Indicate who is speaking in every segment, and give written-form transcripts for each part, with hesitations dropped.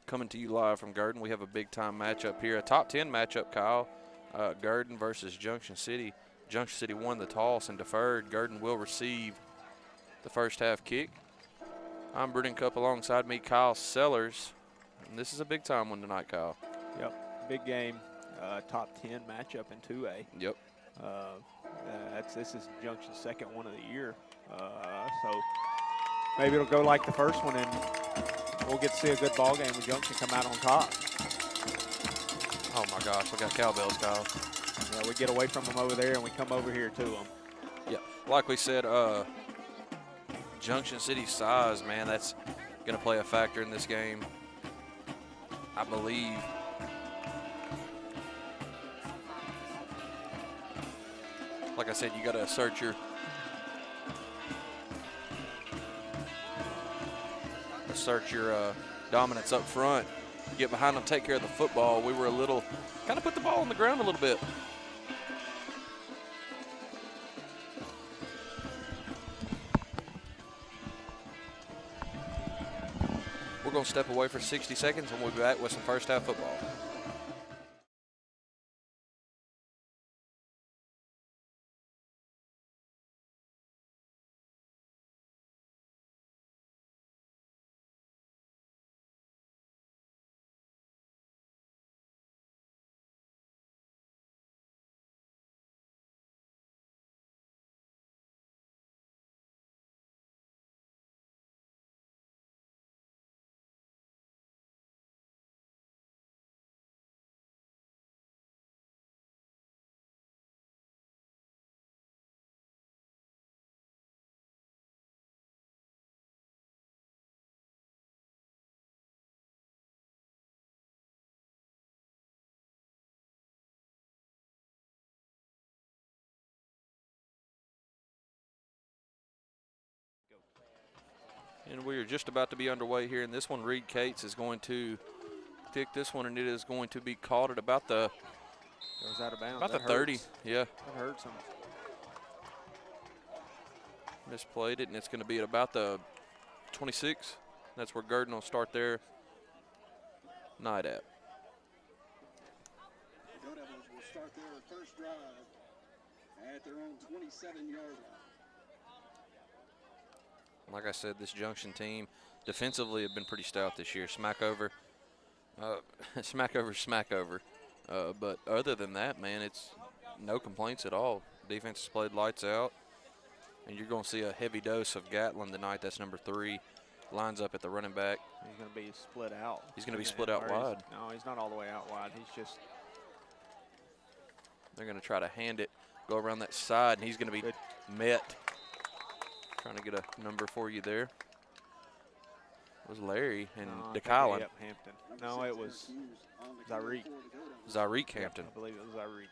Speaker 1: coming to you live from Gurdon. We have a big-time matchup here, a top 10 matchup, Kyle. Gurdon versus Junction City. Junction City won the toss and deferred. Gurdon will receive the first half kick. I'm Brendan Cup alongside me, Kyle Sellers. And this is a big-time one tonight, Kyle.
Speaker 2: Yep, big game, top 10 matchup in 2A.
Speaker 1: Yep.
Speaker 2: This is Junction's second one of the year. So maybe it'll go like the first one, and we'll get to see a good ball game with Junction come out on top.
Speaker 1: Oh my gosh, we got cowbells, Kyle.
Speaker 2: Yeah, we get away from them over there, and we come over here to them.
Speaker 1: Yeah, like we said, Junction City's size, man, that's going to play a factor in this game, I believe. Like I said, you got to assert your dominance up front. Get behind them, take care of the football. We were kind of put the ball on the ground a little bit. We're going to step away for 60 seconds, and we'll be back with some first half football. And we are just about to be underway here. And this one, Reed Cates is going to kick this one, and it is going to be called at about the
Speaker 2: Goes out of bounds.
Speaker 1: about the 30. Yeah.
Speaker 2: That hurts him.
Speaker 1: Misplayed it, and it's going to be at about the 26. That's where Gurdon will start their night at.
Speaker 3: The Go Devils will start their first drive at their own 27-yard line.
Speaker 1: Like I said, this Junction team defensively have been pretty stout this year. Smack over. But other than that, man, it's no complaints at all. Defense has played lights out. And you're going to see a heavy dose of Gatlin tonight. That's number 3. Lines up at the running back.
Speaker 2: He's going to be split out.
Speaker 1: He's going to be split out wide.
Speaker 2: No, he's not all the way out wide. He's just.
Speaker 1: They're going to try to hand it, go around that side, and he's going to be met. Trying to get a number for you there. It was Larry and DeKylan.
Speaker 2: Yep, Hampton. No, it was Zyreek.
Speaker 1: Zyreek Hampton.
Speaker 2: I believe it was Zyreek.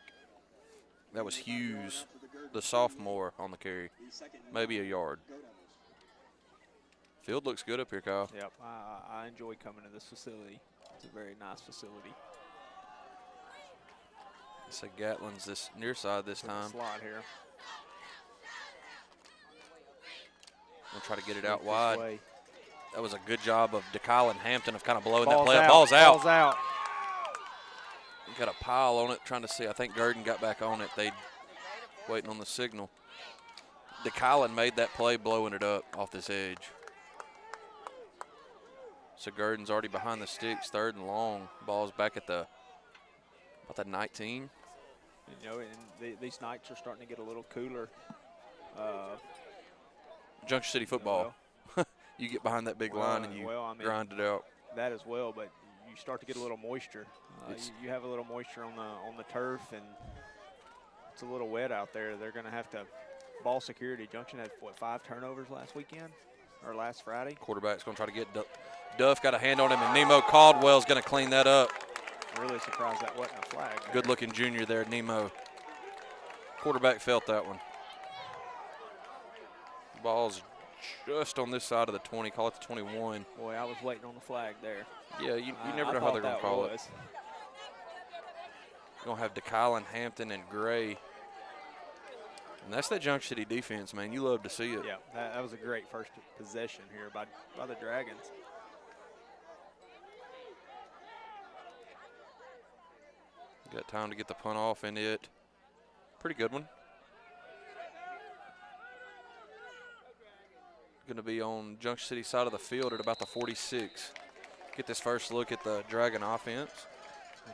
Speaker 1: That was Hughes, the sophomore, on the carry. Maybe a yard. Field looks good up here, Kyle.
Speaker 2: Yep, I enjoy coming to this facility. It's a very nice facility.
Speaker 1: It's like Gatlin's this near side this time.
Speaker 2: Slot here.
Speaker 1: We'll try to get it out wide. That was a good job of DeKylan Hampton of kind of blowing
Speaker 2: Ball's
Speaker 1: that play.
Speaker 2: Out.
Speaker 1: Ball's out.
Speaker 2: Ball's out.
Speaker 1: Got a pile on it, trying to see. I think Gurdon got back on it. They waiting on the signal. DeKylan made that play, blowing it up off this edge. So Gurdon's already behind the sticks, 3rd and long. Ball's back at about the 19.
Speaker 2: You know, and these nights are starting to get a little cooler.
Speaker 1: Junction City football. You get behind that big line and you grind it out.
Speaker 2: That as well, but you start to get a little moisture. You have a little moisture on the turf, and it's a little wet out there. They're going to have to ball security. Junction had, what, 5 turnovers last weekend or last Friday?
Speaker 1: Quarterback's going to try to get Duff got a hand on him, and Nemo Caldwell's going to clean that up.
Speaker 2: Really surprised that wasn't a flag.
Speaker 1: Good-looking junior there, Nemo. Quarterback felt that one. Ball's just on this side of the 20, call it the 21.
Speaker 2: Boy, I was waiting on the flag there.
Speaker 1: Yeah, you never know how they're going to call it. You're going to have DeKylan, Hampton, and Gray. And that's that Junction City defense, man. You love to see it.
Speaker 2: Yeah, that was a great first possession here by the Dragons.
Speaker 1: Got time to get the punt off in it. Pretty good one. Going to be on Junction City side of the field at about the 46. Get this first look at the Dragon offense.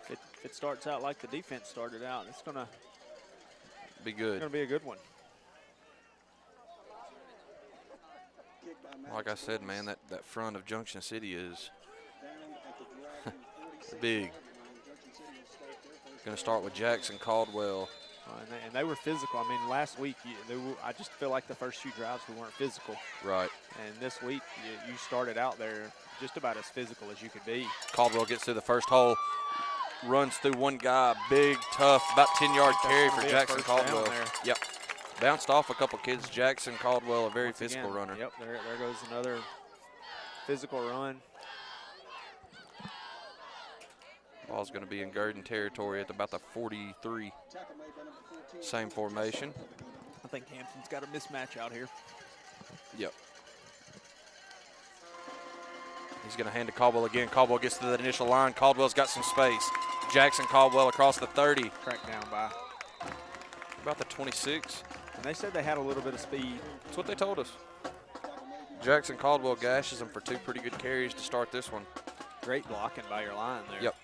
Speaker 2: If it starts out like the defense started out, it's going to
Speaker 1: be good.
Speaker 2: It's going to be a good one.
Speaker 1: Like I said, man, that front of Junction City is big. Going to start with Jackson Caldwell.
Speaker 2: And they were physical. I mean, last week, I just feel like the first few drives we weren't physical.
Speaker 1: Right.
Speaker 2: And this week, you started out there just about as physical as you could be.
Speaker 1: Caldwell gets through the first hole, runs through one guy, big, tough, about 10-yard carry for Jackson Caldwell. Yep. Bounced off a couple kids. Jackson Caldwell, a very physical runner.
Speaker 2: Yep, there goes another physical run.
Speaker 1: Ball's going to be in Gurdon territory at about the 43. Same formation.
Speaker 2: I think Hampton's got a mismatch out here.
Speaker 1: Yep. He's going to hand to Caldwell again. Caldwell gets to that initial line. Caldwell's got some space. Jackson Caldwell across the 30.
Speaker 2: Tracked down by
Speaker 1: about the 26.
Speaker 2: And they said they had a little bit of speed.
Speaker 1: That's what they told us. Jackson Caldwell gashes him for 2 pretty good carries to start this one.
Speaker 2: Great blocking by your line there.
Speaker 1: Yep.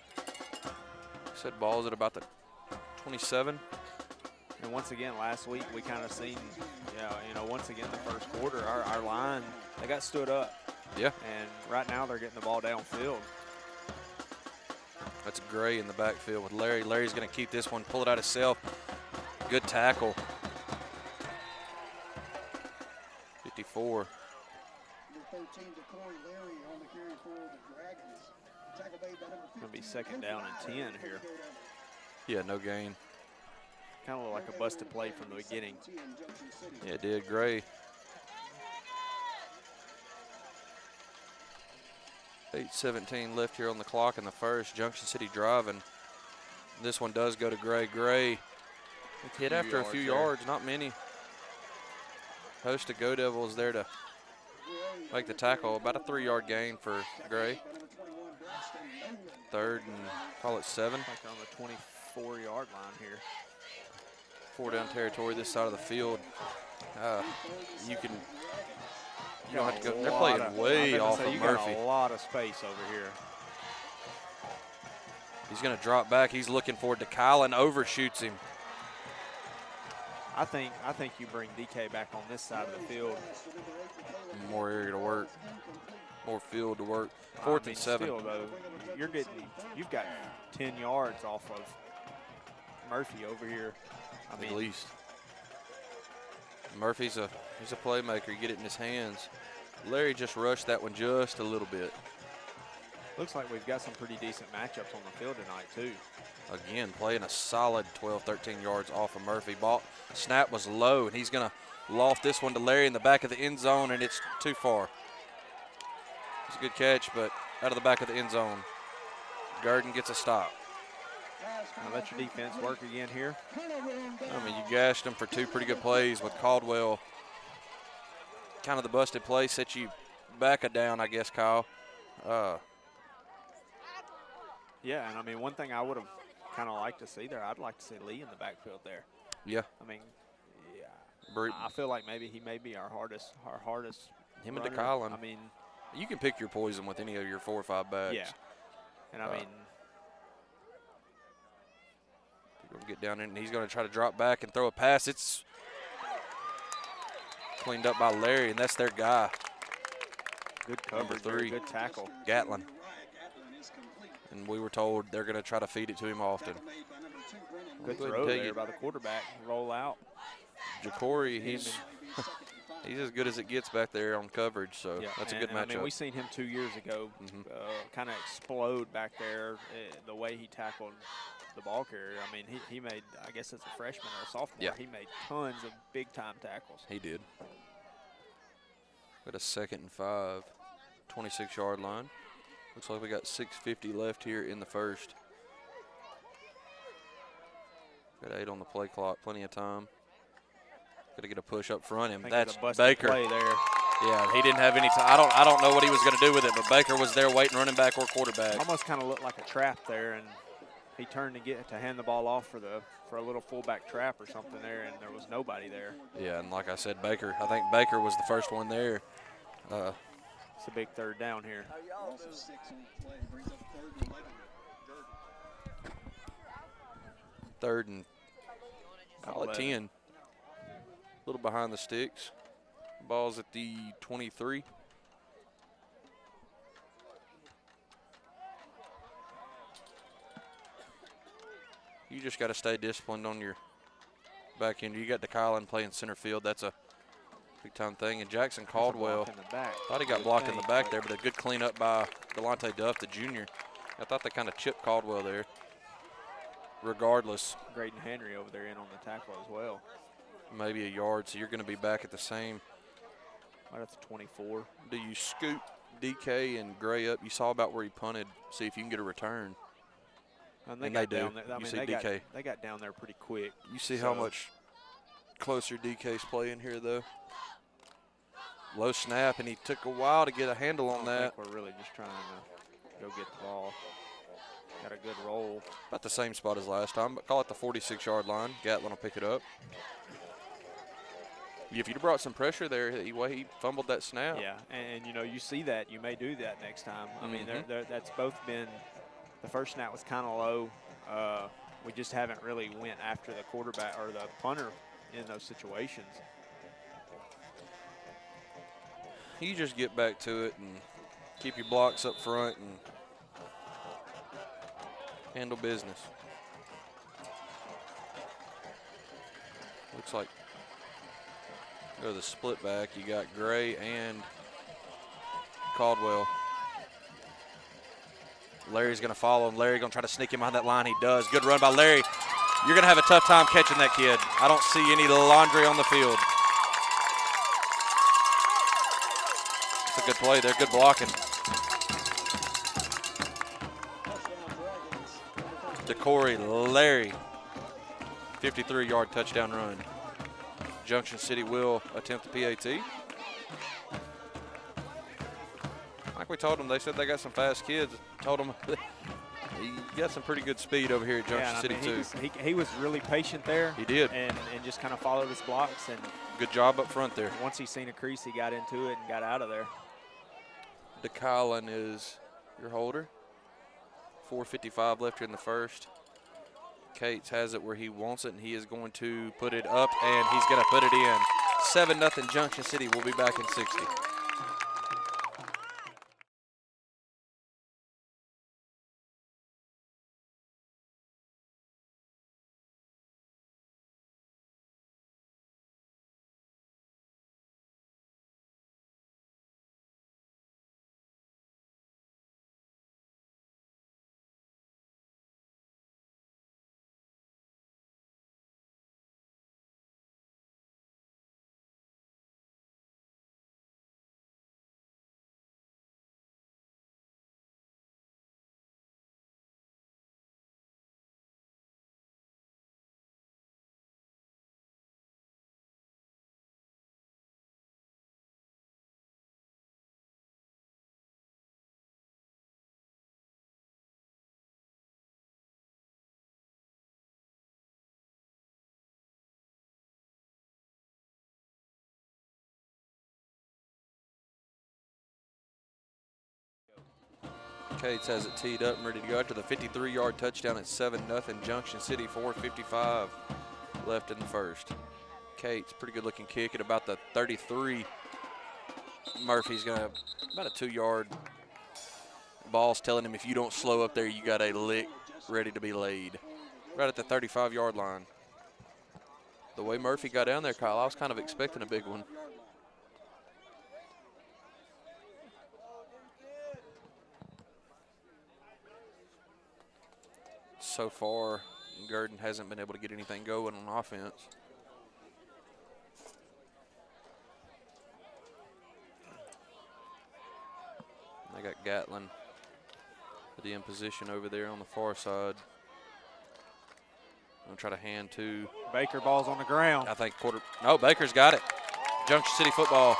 Speaker 1: Said ball's at about the 27.
Speaker 2: And once again, last week we kind of seen, once again the first quarter, our line, they got stood up.
Speaker 1: Yeah.
Speaker 2: And right now they're getting the ball downfield.
Speaker 1: That's Gray in the backfield with Larry. Larry's going to keep this one, pull it out himself. Good tackle. 54.
Speaker 2: Going to be second down and 10 here.
Speaker 1: Yeah, no gain.
Speaker 2: Kind of looked like a busted play from the beginning.
Speaker 1: Yeah, it did. Gray. 8:17 left here on the clock in the first. Junction City driving. This one does go to Gray. Gray hit after a few yards, not many. Host of Go Devils there to make the tackle. About a 3-yard gain for Gray. Third and call it 7.
Speaker 2: Like on the 24-yard line here.
Speaker 1: 4 down territory this side of the field. You don't have to go. They're playing way off of Murphy.
Speaker 2: Got a lot of space over here.
Speaker 1: He's going to drop back. He's looking forward to Kyle and overshoots him.
Speaker 2: I think you bring DK back on this side of the field.
Speaker 1: More area to work. More field to work. 4th and 7.
Speaker 2: Still, though, you've got 10 yards off of Murphy over here.
Speaker 1: At least. Murphy's a playmaker. You get it in his hands. Larry just rushed that one just a little bit.
Speaker 2: Looks like we've got some pretty decent matchups on the field tonight, too.
Speaker 1: Again, playing a solid 12, 13 yards off of Murphy. Ball snap was low, and he's going to loft this one to Larry in the back of the end zone, and it's too far. It's a good catch, but out of the back of the end zone. Gurdon gets a stop.
Speaker 2: Now let your defense work again here.
Speaker 1: I mean, you gashed them for 2 pretty good plays with Caldwell. Kind of the busted play set you back a down, I guess, Kyle.
Speaker 2: Yeah, and I mean, one thing I would have kind of liked to see there, I'd like to see Lee in the backfield there.
Speaker 1: Yeah.
Speaker 2: I mean, I feel like maybe he may be our hardest
Speaker 1: Him
Speaker 2: runner.
Speaker 1: and DeCollin.
Speaker 2: I mean,
Speaker 1: you can pick your poison with any of your 4 or 5 backs.
Speaker 2: Yeah. And I mean,
Speaker 1: get down in, and he's going to try to drop back and throw a pass. It's cleaned up by Larry, and that's their guy.
Speaker 2: Good coverage, good tackle.
Speaker 1: Gatlin. And we were told they're going to try to feed it to him often.
Speaker 2: Good throw there by the quarterback. Roll out.
Speaker 1: Ja'Cory, he's as good as it gets back there on coverage, so that's a good matchup.
Speaker 2: I mean, we seen him 2 years ago kind of explode back there, the way he tackled the ball carrier. I mean, he made, I guess as a freshman or a sophomore, he made tons of big-time tackles.
Speaker 1: He did. Got a 2nd and 5, 26-yard line. Looks like we got 6:50 left here in the first. Got 8 on the play clock, plenty of time. Got to get a push up front him. That's Baker.
Speaker 2: Play there.
Speaker 1: Yeah, he didn't have any time. I don't know what he was going to do with it, but Baker was there waiting, running back or quarterback.
Speaker 2: Almost kind of looked like a trap there, and he turned to hand the ball off for a little fullback trap or something there, and there was nobody there.
Speaker 1: Yeah, and like I said, I think Baker was the first one there.
Speaker 2: It's a big third down here.
Speaker 3: Also 6 on the play. Brings up 3rd and 11. Gurdon.
Speaker 1: 3rd and call it 10. A little behind the sticks. Ball's at the 23. You just got to stay disciplined on your back end. You got DeKylan playing center field. That's a big-time thing. And Jackson Caldwell, thought he got blocked in the back there, but a good cleanup by Delonte Duff, the junior. I thought they kind of chipped Caldwell there. Regardless.
Speaker 2: Graydon Henry over there in on the tackle as well.
Speaker 1: Maybe a yard, so you're going to be back at the same.
Speaker 2: Right at the 24.
Speaker 1: Do you scoop DK and Gray up? You saw about where he punted. See if you can get a return.
Speaker 2: And
Speaker 1: they
Speaker 2: got
Speaker 1: do.
Speaker 2: down there. I
Speaker 1: You
Speaker 2: mean,
Speaker 1: see DK.
Speaker 2: they got down there pretty quick.
Speaker 1: You see how much closer DK's playing here, though. Low snap, and he took a while to get a handle on that.
Speaker 2: I think we're really just trying to go get the ball. Got a good roll.
Speaker 1: About the same spot as last time, but call it the 46-yard line. Gatlin will pick it up. If you'd have brought some pressure there, he fumbled that snap.
Speaker 2: Yeah, and you know, you see that. You may do that next time. I mean, that's both been – the first snap was kind of low. We just haven't really went after the quarterback or the punter in those situations.
Speaker 1: You just get back to it and keep your blocks up front and handle business. Looks like go to the split back. You got Gray and Caldwell. Larry's going to follow him. Larry going to try to sneak him behind that line. He does. Good run by Larry. You're going to have a tough time catching that kid. I don't see any laundry on the field. It's a good play there. Good blocking. DeCorey Larry. 53-yard touchdown run. Junction City will attempt the PAT. Like we told them, they said they got some fast kids. Told them he got some pretty good speed over here at Junction City, too.
Speaker 2: He was really patient there.
Speaker 1: He did.
Speaker 2: And just kind of followed his blocks. And
Speaker 1: good job up front there.
Speaker 2: Once he seen a crease, he got into it and got out of there.
Speaker 1: DeKylan is your holder. 4:55 left here in the first. Cates has it where he wants it, and he is going to put it up, and he's going to put it in. 7-0 Junction City. We'll be back in 60. Cates has it teed up and ready to go after the 53-yard touchdown at 7-0 Junction City. 4:55 left in the first. Cates, pretty good looking kick at about the 33. Murphy's going to about a 2-yard. Ball's telling him if you don't slow up there, you got a lick ready to be laid. Right at the 35-yard line. The way Murphy got down there, Kyle, I was kind of expecting a big one. So far, Gurdon hasn't been able to get anything going on offense. They got Gatlin with the in position over there on the far side. I'm going to try to hand to
Speaker 2: Baker. Ball's on the ground.
Speaker 1: I think no, Baker's got it. Junction City football.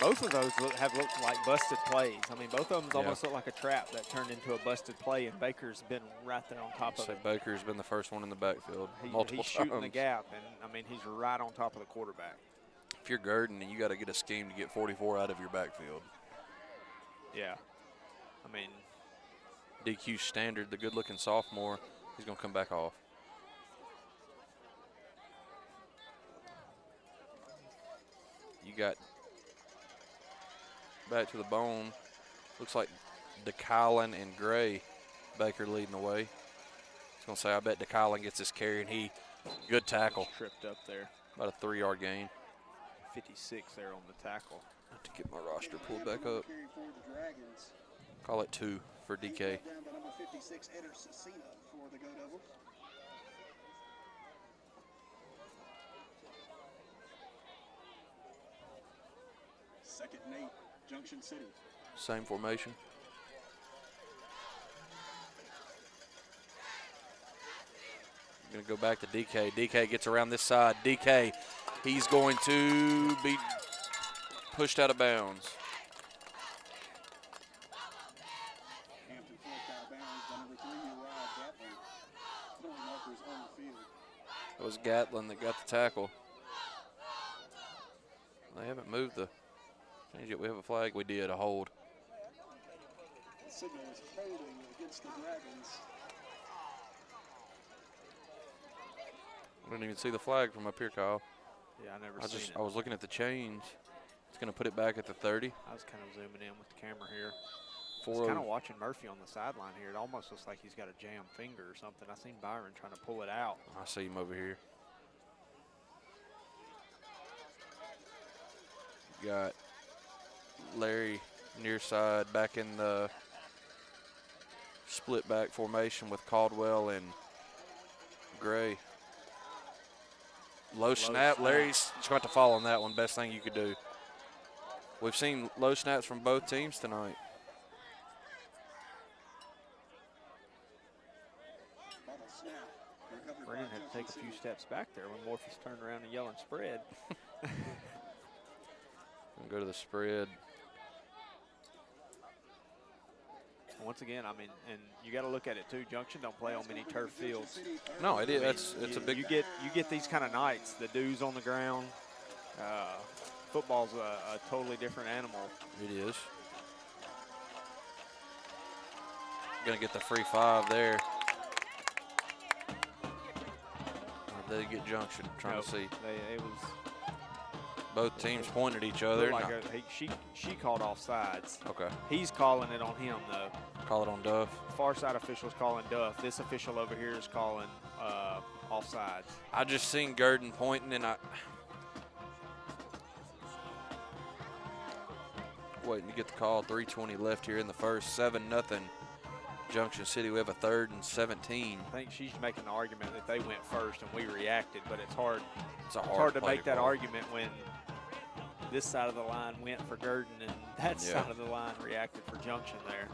Speaker 2: Both of those have looked like busted plays. I mean, both of them almost look like a trap that turned into a busted play, and Baker's been right there on top of it.
Speaker 1: Baker's been the first one in the backfield multiple
Speaker 2: he's
Speaker 1: times.
Speaker 2: shooting the gap, and, I mean, he's right on top of the quarterback.
Speaker 1: If you're Gurdon, you got to get a scheme to get 44 out of your backfield.
Speaker 2: Yeah. I mean,
Speaker 1: DQ Standard, the good-looking sophomore, he's going to come back off. You got back to the bone. Looks like DeKylan and Gray, Baker leading the way. I was going to say, I bet DeKylan gets this carry, and good tackle.
Speaker 2: He's tripped up there.
Speaker 1: About a 3-yard gain.
Speaker 2: 56 there on the tackle.
Speaker 1: I have to get my roster pulled back up. Call it 2 for DK.
Speaker 3: Second and 8, Junction City.
Speaker 1: Same formation. Going to go back to DK. DK gets around this side. DK, he's going to be pushed out of bounds.
Speaker 3: Hampton forced out of bounds by number 3, Uriah Gatlin. Throwing markers on the field.
Speaker 1: It was Gatlin that got the tackle. They haven't moved the change it. We have a flag. We did, a hold.
Speaker 3: The signal is holding against the Dragons.
Speaker 1: I didn't even see the flag from up here, Kyle.
Speaker 2: Yeah, I never seen it.
Speaker 1: I was looking at the chains. It's going to put it back at the 30.
Speaker 2: I was kind of zooming in with the camera here. I
Speaker 1: 4
Speaker 2: was kind of watching Murphy on the sideline here. It almost looks like he's got a jammed finger or something. I seen Byron trying to pull it out.
Speaker 1: I see him over here. Got Larry near side back in the split back formation with Caldwell and Gray. Low snap. Larry's just going to fall on that one. Best thing you could do. We've seen low snaps from both teams tonight.
Speaker 2: Brennan had to take a few steps back there when Morpheus turned around and yelling spread.
Speaker 1: Go to the spread.
Speaker 2: Once again, I mean, and you got to look at it too. Junction don't play on many turf fields.
Speaker 1: No, it is. It's a big.
Speaker 2: You get these kind of nights. The dew's on the ground. Football's a totally different animal.
Speaker 1: It is. Gonna get the free 5 there. Or did they get Junction? Trying to see.
Speaker 2: It was.
Speaker 1: Both teams pointed at each other.
Speaker 2: Like she called offsides.
Speaker 1: Okay.
Speaker 2: He's calling it on him though.
Speaker 1: Call it on Duff.
Speaker 2: Far side official's calling Duff. This official over here is calling offsides.
Speaker 1: I just seen Gurdon pointing, and waiting to get the call. 3:20 left here in the first. 7-0. Junction City. We have a 3rd and 17.
Speaker 2: I think she's making the argument that they went first and we reacted, but it's hard.
Speaker 1: It's
Speaker 2: hard to make that argument when this side of the line went for Gurdon and that side of the line reacted for Junction there.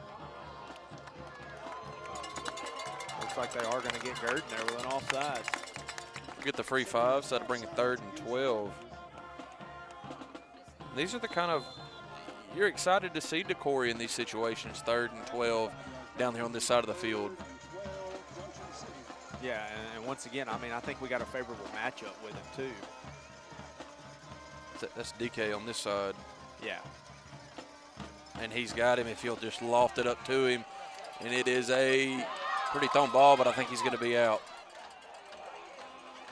Speaker 2: Looks like they are going to get Gurdon there with an offsides.
Speaker 1: Get the free 5, so that'll bring a 3rd and 12. These are the kind of, you're excited to see DeCorey in these situations, 3rd and 12 down here on this side of the field.
Speaker 2: Yeah, and once again, I mean, I think we got a favorable matchup with him too.
Speaker 1: That's DK on this side.
Speaker 2: Yeah.
Speaker 1: And he's got him if he'll just loft it up to him. And it is a pretty thrown ball, but I think he's going to be out.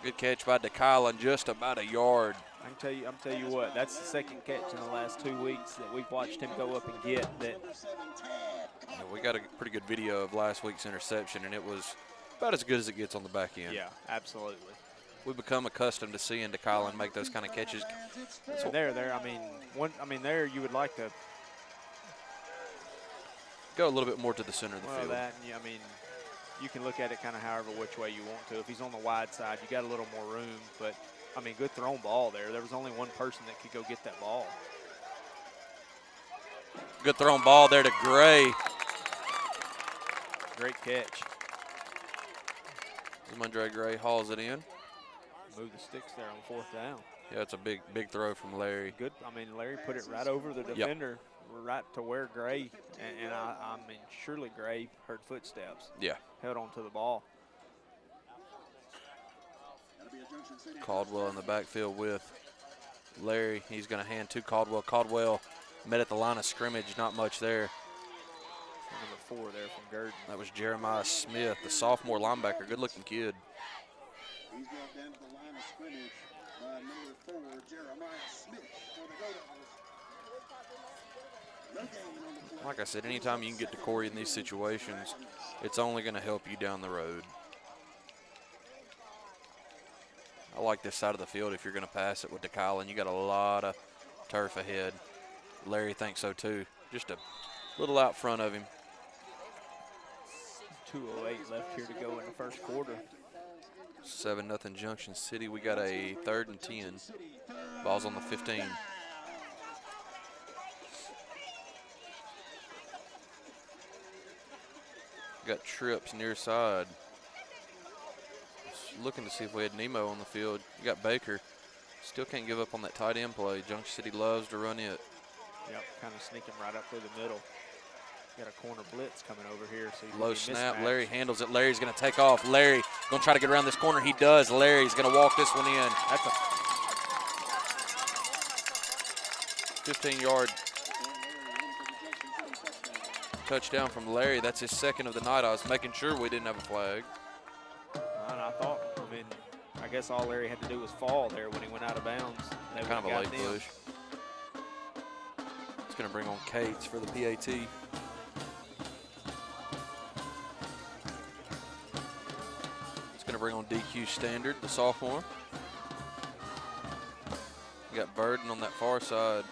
Speaker 1: Good catch by DeKylan, just about a yard.
Speaker 2: I'm tell you what, that's the second catch in the last 2 weeks that we've watched him go up and get that.
Speaker 1: Yeah, we got a pretty good video of last week's interception, and it was about as good as it gets on the back end.
Speaker 2: Yeah, absolutely.
Speaker 1: We've become accustomed to seeing DeKylan make those kind of catches.
Speaker 2: So there, there you would like to
Speaker 1: go a little bit more to the center of the field.
Speaker 2: That, and I mean, you can look at it kind of however which way you want to. If he's on the wide side, you got a little more room, but I mean, good thrown ball there. There was only one person that could go get that ball.
Speaker 1: Good thrown ball there to Gray.
Speaker 2: Great catch.
Speaker 1: Zamundre Gray hauls it in.
Speaker 2: Move the sticks there on 4th down.
Speaker 1: Yeah, it's a big throw from Larry.
Speaker 2: Good. I mean, Larry put it right over the defender, right to where Gray, and I mean, surely Gray heard footsteps.
Speaker 1: Yeah.
Speaker 2: Held on to the ball.
Speaker 1: Caldwell in the backfield with Larry. He's going to hand to Caldwell. Caldwell met at the line of scrimmage, not much there.
Speaker 2: Number 4 there from Gurdon.
Speaker 1: That was Jeremiah Smith, the sophomore linebacker. Good-looking kid.
Speaker 3: He's brought down to the line of scrimmage by number 4, Jeremiah Smith for the Gurdons. No gain on the play.
Speaker 1: Like I said, anytime you can get to Corey in these situations, it's only going to help you down the road. I like this side of the field if you're going to pass it with DeKylan. You got a lot of turf ahead. Larry thinks so too. Just a little out front of him.
Speaker 2: 2:08 left here to go in the first quarter.
Speaker 1: 7-0 Junction City. We got a 3rd and 10. Ball's on the 15. Got trips near side. Just looking to see if we had Nemo on the field. You got Baker. Still can't give up on that tight end play. Junction City loves to run it.
Speaker 2: Yep, kind of sneaking right up through the middle. Got a corner blitz coming over here. So
Speaker 1: low snap. Larry handles it. Larry's going to take off. Larry going to try to get around this corner. He does. Larry's going to walk this one in.
Speaker 2: That's a
Speaker 1: 15-yard touchdown from Larry. That's his 2nd of the night. I was making sure we didn't have a flag.
Speaker 2: And I mean, I guess all Larry had to do was fall there when he went out of bounds.
Speaker 1: Kind of a late push. It's going to bring on Cates for the PAT. It's going to bring on DQ Standard, the sophomore. You got Burden on that far side.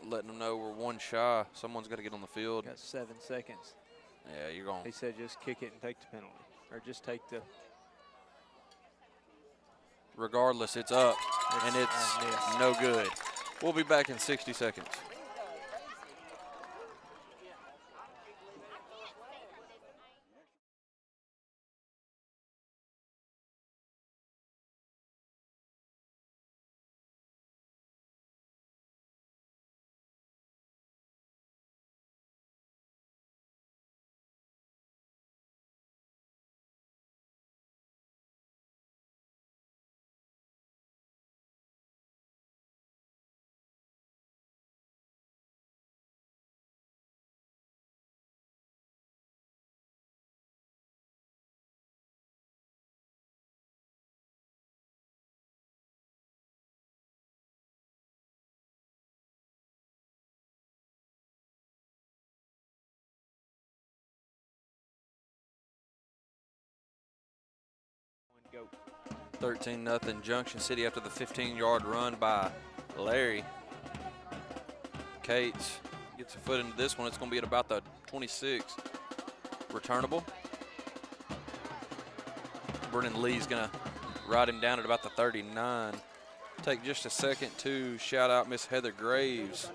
Speaker 1: Letting them know we're 1 shy. Someone's got to get on the field.
Speaker 2: Got 7 seconds.
Speaker 1: Yeah, you're going.
Speaker 2: He said just kick it and take the penalty. Or just take the.
Speaker 1: Regardless, it's up, and it's no good. We'll be back in 60 seconds.
Speaker 2: Go.
Speaker 1: 13-0 Junction City after the 15-yard run by Larry. Cates gets a foot into this one. It's going to be at about the 26. Returnable. Brennan Lee's going to ride him down at about the 39. Take just a second to shout out Miss Heather Graves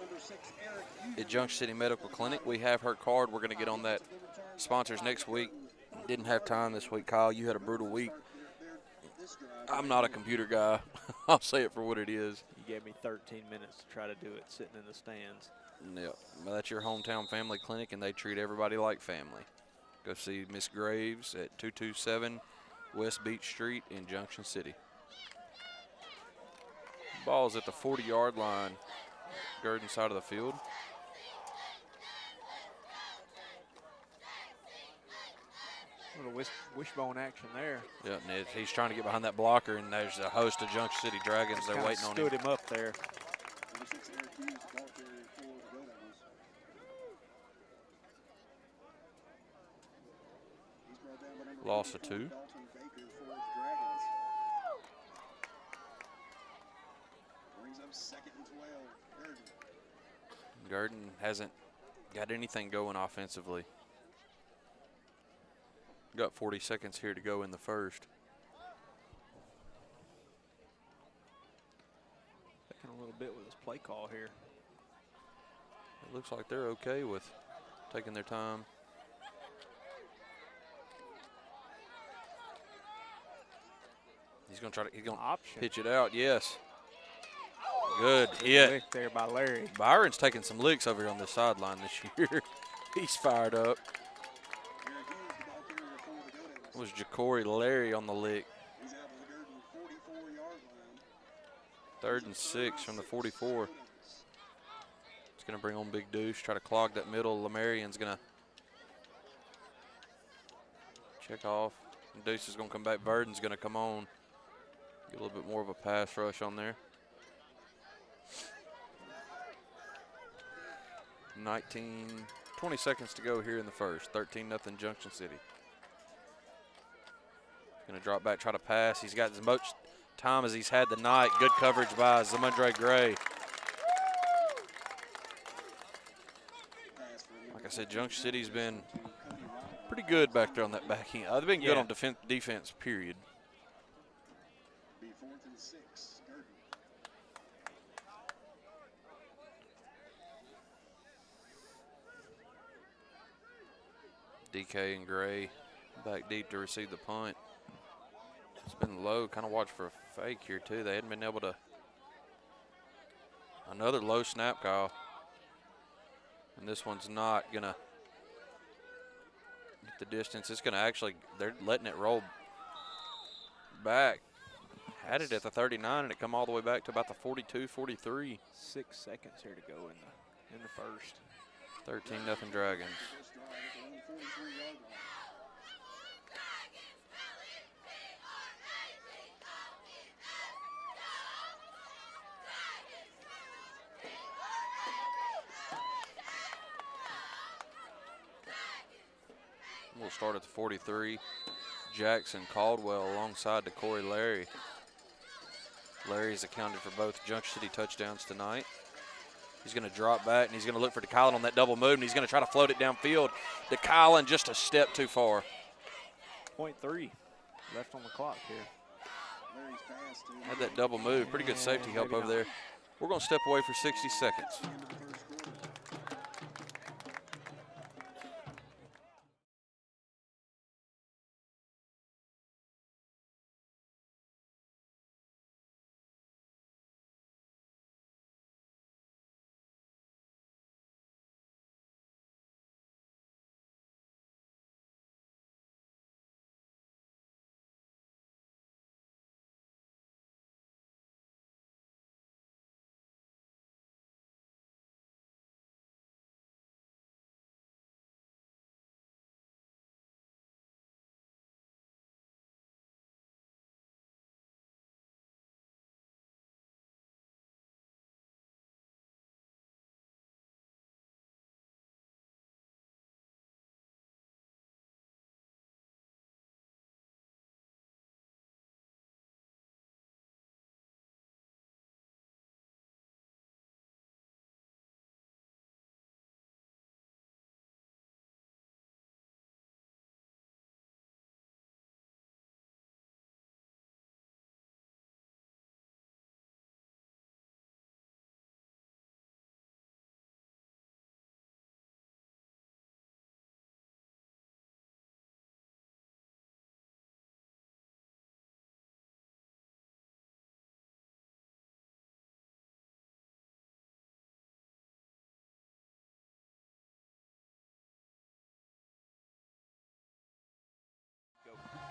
Speaker 1: at Junction City Medical Clinic. We have her card. We're going to get on that sponsors next week. Didn't have time this week, Kyle. You had a brutal week. I'm not a computer guy. I'll say it for what it is.
Speaker 2: You gave me 13 minutes to try to do it sitting in the stands.
Speaker 1: Yep. Well, that's your hometown family clinic, and they treat everybody like family. Go see Miss Graves at 227 West Beach Street in Junction City. Ball's at the 40-yard line, Gurdon side of the field.
Speaker 2: A little wishbone action there.
Speaker 1: Yeah, and he's trying to get behind that blocker, and there's a host of Junction City Dragons. They're waiting on him.
Speaker 2: Stood him up there.
Speaker 1: Loss of 2. Gurdon hasn't got anything going offensively. Got 40 seconds here to go in the first.
Speaker 2: Taking a little bit with his play call here.
Speaker 1: It looks like they're okay with taking their time. He's going to try to
Speaker 2: Option.
Speaker 1: pitch it out. Yes. Good
Speaker 2: Good
Speaker 1: hit.
Speaker 2: lick there by Larry.
Speaker 1: Byron's taking some licks over here on the sideline this year. He's fired up. It was Ja'Cory Larry on the lick.
Speaker 3: He's out to the Gurdon 44-yard line.
Speaker 1: 3rd and 6 from the 44. It's going to bring on Big Deuce, try to clog that middle. Lamarian's going to check off. And Deuce is going to come back. Verdon's going to come on. Get a little bit more of a pass rush on there. 20 seconds to go here in the first. 13-0 Junction City. Going to drop back, try to pass. He's got as much time as he's had tonight. Good coverage by Zamundre Gray. Like I said, Junction City's been pretty good back there on that back end. They've been good on defense, period.
Speaker 3: Be 4th and 6. Gurdon.
Speaker 1: DK and Gray back deep to receive the punt. It's been low. Kind of watch for a fake here, too. They hadn't been able to. Another low snap, Kyle. And this one's not going to get the distance. It's going to actually, they're letting it roll back. Had it at the 39, and it come all the way back to about the 42, 43.
Speaker 2: 6 seconds here to go in the first.
Speaker 1: 13-0 Dragons.
Speaker 3: First drive at the 143-yard line.
Speaker 1: We'll start at the 43. Jackson Caldwell alongside to Corey Larry. Larry's accounted for both Junction City touchdowns tonight. He's going to drop back, and he's going to look for DeKylan on that double move, and he's going to try to float it downfield. DeKylan just a step too far.
Speaker 2: 0.3 left on the clock here.
Speaker 3: Larry's pass to
Speaker 1: Had that double move. Pretty good safety help
Speaker 2: maybe
Speaker 1: over there. We're going to step away for 60 seconds.
Speaker 3: the end of the first quarter.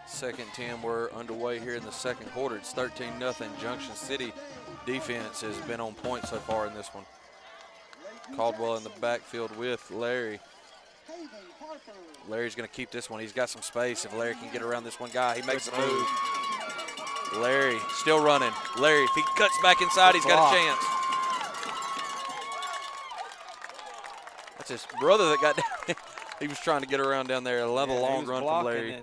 Speaker 1: Second 10, we're underway here in the second quarter. It's 13-0. Junction City defense has been on point so far in this one. Caldwell in the backfield with Larry. Larry's going to keep this one. He's got some space. If Larry can get around this one guy, he makes a move. Larry still running. Larry, if he cuts back inside, he's got a chance. That's his brother that got down. He was trying to get around down there. Another long run from Larry.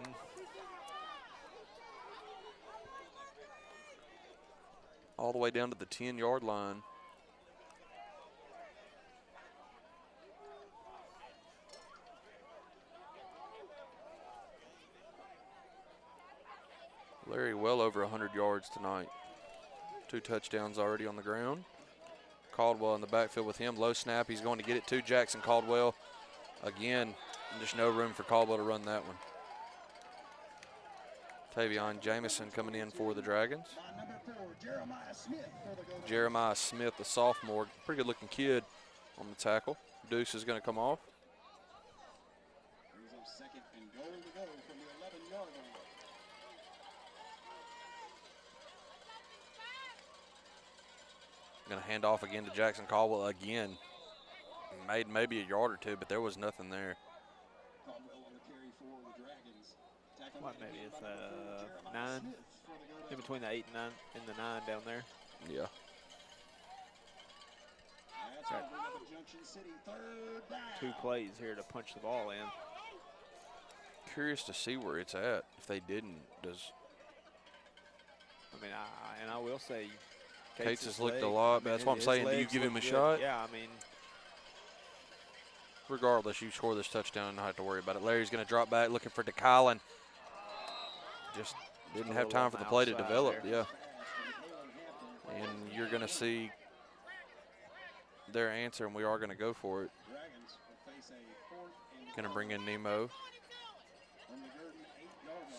Speaker 1: All the way down to the 10-yard line. Larry well over 100 yards tonight. 2 touchdowns already on the ground. Caldwell in the backfield with him. Low snap. He's going to get it to Jackson Caldwell. Again, there's no room for Caldwell to run that one. Tavion Jamison coming in for the Dragons.
Speaker 3: By number 4, Jeremiah Smith for the Go.
Speaker 1: Jeremiah Smith, the sophomore, pretty good looking kid on the tackle. Deuce is going to come off.
Speaker 3: Brings up second and goal to go from the 11-yard line.
Speaker 1: Going to hand off again to Jackson Caldwell again. Made maybe a yard or two, but there was nothing there.
Speaker 3: Caldwell on the carry for the Dragons. Tackle
Speaker 2: What,
Speaker 3: made
Speaker 2: maybe
Speaker 3: again
Speaker 2: it's
Speaker 3: by number 4, Jeremiah
Speaker 2: 9?
Speaker 3: Smith for the Go.
Speaker 2: In between the 8 and 9 and the 9 down there.
Speaker 1: Yeah.
Speaker 3: That's going to bring up a Junction City 3rd down.
Speaker 2: 2 plays here to punch the ball in.
Speaker 1: Curious to see where it's at. If they didn't, does
Speaker 2: I mean, I will say,
Speaker 1: Cates has looked
Speaker 2: leg,
Speaker 1: a lot.
Speaker 2: I mean,
Speaker 1: That's what I'm
Speaker 2: his
Speaker 1: saying. Do you
Speaker 2: legs
Speaker 1: give him a
Speaker 2: look good.
Speaker 1: shot?
Speaker 2: Yeah, I mean,
Speaker 1: Regardless, you score this touchdown and not have to worry about it. Larry's going to drop back looking for DeKylan. Just didn't
Speaker 2: a
Speaker 1: have
Speaker 2: little
Speaker 1: time
Speaker 2: on
Speaker 1: for
Speaker 2: the
Speaker 1: the play to
Speaker 2: outside
Speaker 1: develop.
Speaker 2: there.
Speaker 1: Yeah.
Speaker 3: Fast from Kalen Hampton.
Speaker 1: And you're going to see their answer, and we are going to go for it.
Speaker 3: Dragons will face a 4th and
Speaker 1: Going to
Speaker 3: goal
Speaker 1: bring in Nemo.
Speaker 3: from the Gurdon 8-yard line.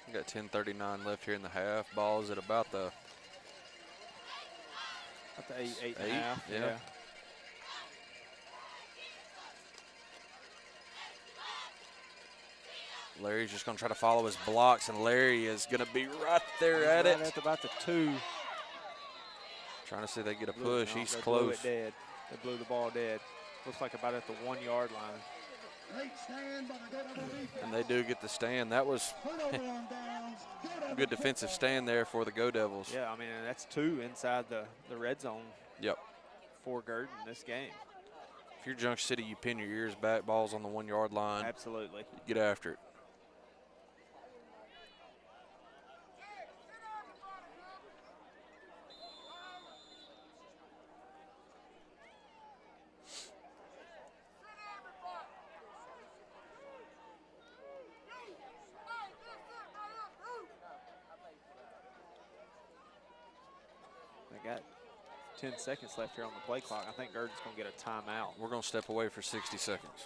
Speaker 1: We got 10:39 left here in the half. Ball's at about the
Speaker 2: at the 8 and a
Speaker 1: Eight,
Speaker 2: half.
Speaker 1: yeah. Larry's just going to try to follow his blocks, and Larry is going to be right there
Speaker 2: He's
Speaker 1: at
Speaker 2: right
Speaker 1: it.
Speaker 2: at about the 2.
Speaker 1: Trying to see if they get a
Speaker 2: Blew it.
Speaker 1: push.
Speaker 2: No,
Speaker 1: He's
Speaker 2: they
Speaker 1: close.
Speaker 2: Blew it dead. They blew the ball dead. Looks like about at the 1-yard line.
Speaker 3: Great stand by the Go Devil defense.
Speaker 1: And they do get the stand. That was
Speaker 3: Turnover on downs. Go
Speaker 1: a
Speaker 3: Devil
Speaker 1: good defensive
Speaker 3: kickoff.
Speaker 1: stand there for the Go Devils.
Speaker 2: Yeah, I mean, and that's 2 inside the red zone
Speaker 1: Yep.
Speaker 2: for Gurdon this game.
Speaker 1: If you're Junction City, you pin your ears back. Ball's on the 1-yard line.
Speaker 2: Absolutely.
Speaker 1: Get after it.
Speaker 2: They got 10 seconds left here on the play clock. I think Gurdon's going to get a timeout.
Speaker 1: We're going to step away for 60 seconds.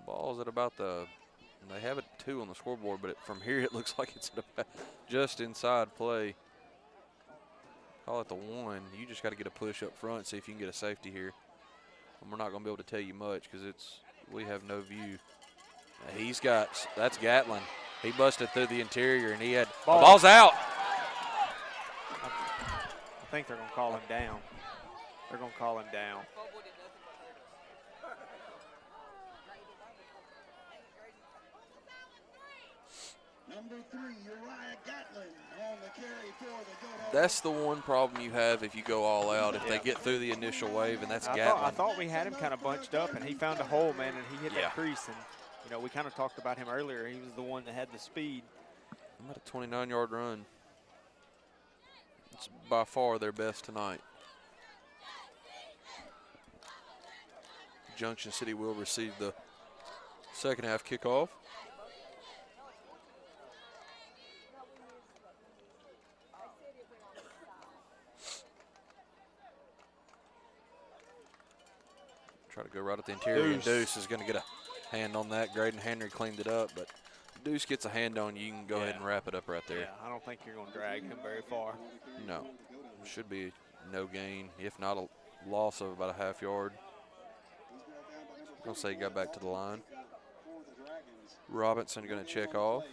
Speaker 1: Ball's at about the, they have it 2 on the scoreboard, but from here it looks like it's at about just inside play. Call it the 1. You just got to get a push up front, see if you can get a safety here. And we're not going to be able to tell you much because we have no view. He's got, that's Gatlin. He busted through the interior and he had, the ball's out.
Speaker 2: I think they're going to call him down. They're going to call him down.
Speaker 3: Number 3, Uriah Gatlin on the carry for the Go Devils.
Speaker 1: That's the one problem you have if you go all out, if they get through the initial wave, and that's
Speaker 2: I
Speaker 1: Gatlin.
Speaker 2: thought we had him kind of bunched up, and he found a hole, man, and he hit
Speaker 1: Yeah.
Speaker 2: that crease. And, you know, we kind of talked about him earlier. He was the one that had the speed.
Speaker 1: I'm at a 29-yard run. It's by far their best tonight. Junction City will receive the second half kickoff. Try to go right at the interior. And Deuce is going to get a hand on that. Graydon Henry cleaned it up, but Deuce gets a hand on you, you can go ahead and wrap it up right there.
Speaker 2: Yeah, I don't think you're going to drag him very far.
Speaker 1: No. Should be no gain, if not a loss of about a half yard. I'll say he got back to the line. Robinson going to check off.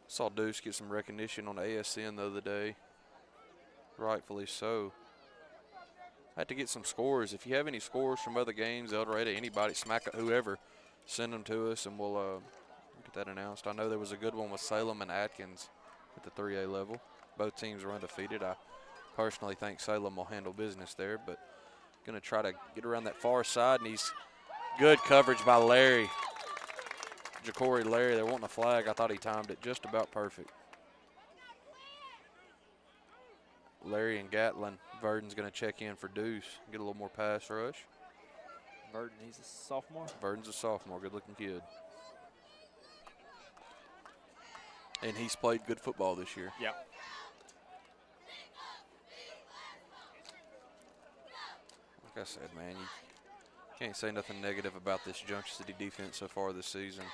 Speaker 1: Saw Deuce get some recognition on the ASN the other day. Rightfully so. I had to get some scores. If you have any scores from other games, El Dorado, anybody, Smack, whoever, send them to us and we'll get that announced. I know there was a good one with Salem and Atkins at the 3A level. Both teams were undefeated. I personally think Salem will handle business there, but going to try to get around that far side, and he's good coverage by Larry. Ja'Cory Larry, they're wanting a flag. I thought he timed it just about perfect. Larry and Gatlin. Verdon's going to check in for Deuce, get a little more pass rush.
Speaker 2: Verdon, he's a sophomore?
Speaker 1: Verdon's a sophomore, good-looking kid. And he's played good football this year.
Speaker 2: Yep.
Speaker 1: Like I said, man, you can't say nothing negative about this Junction City defense so far this season.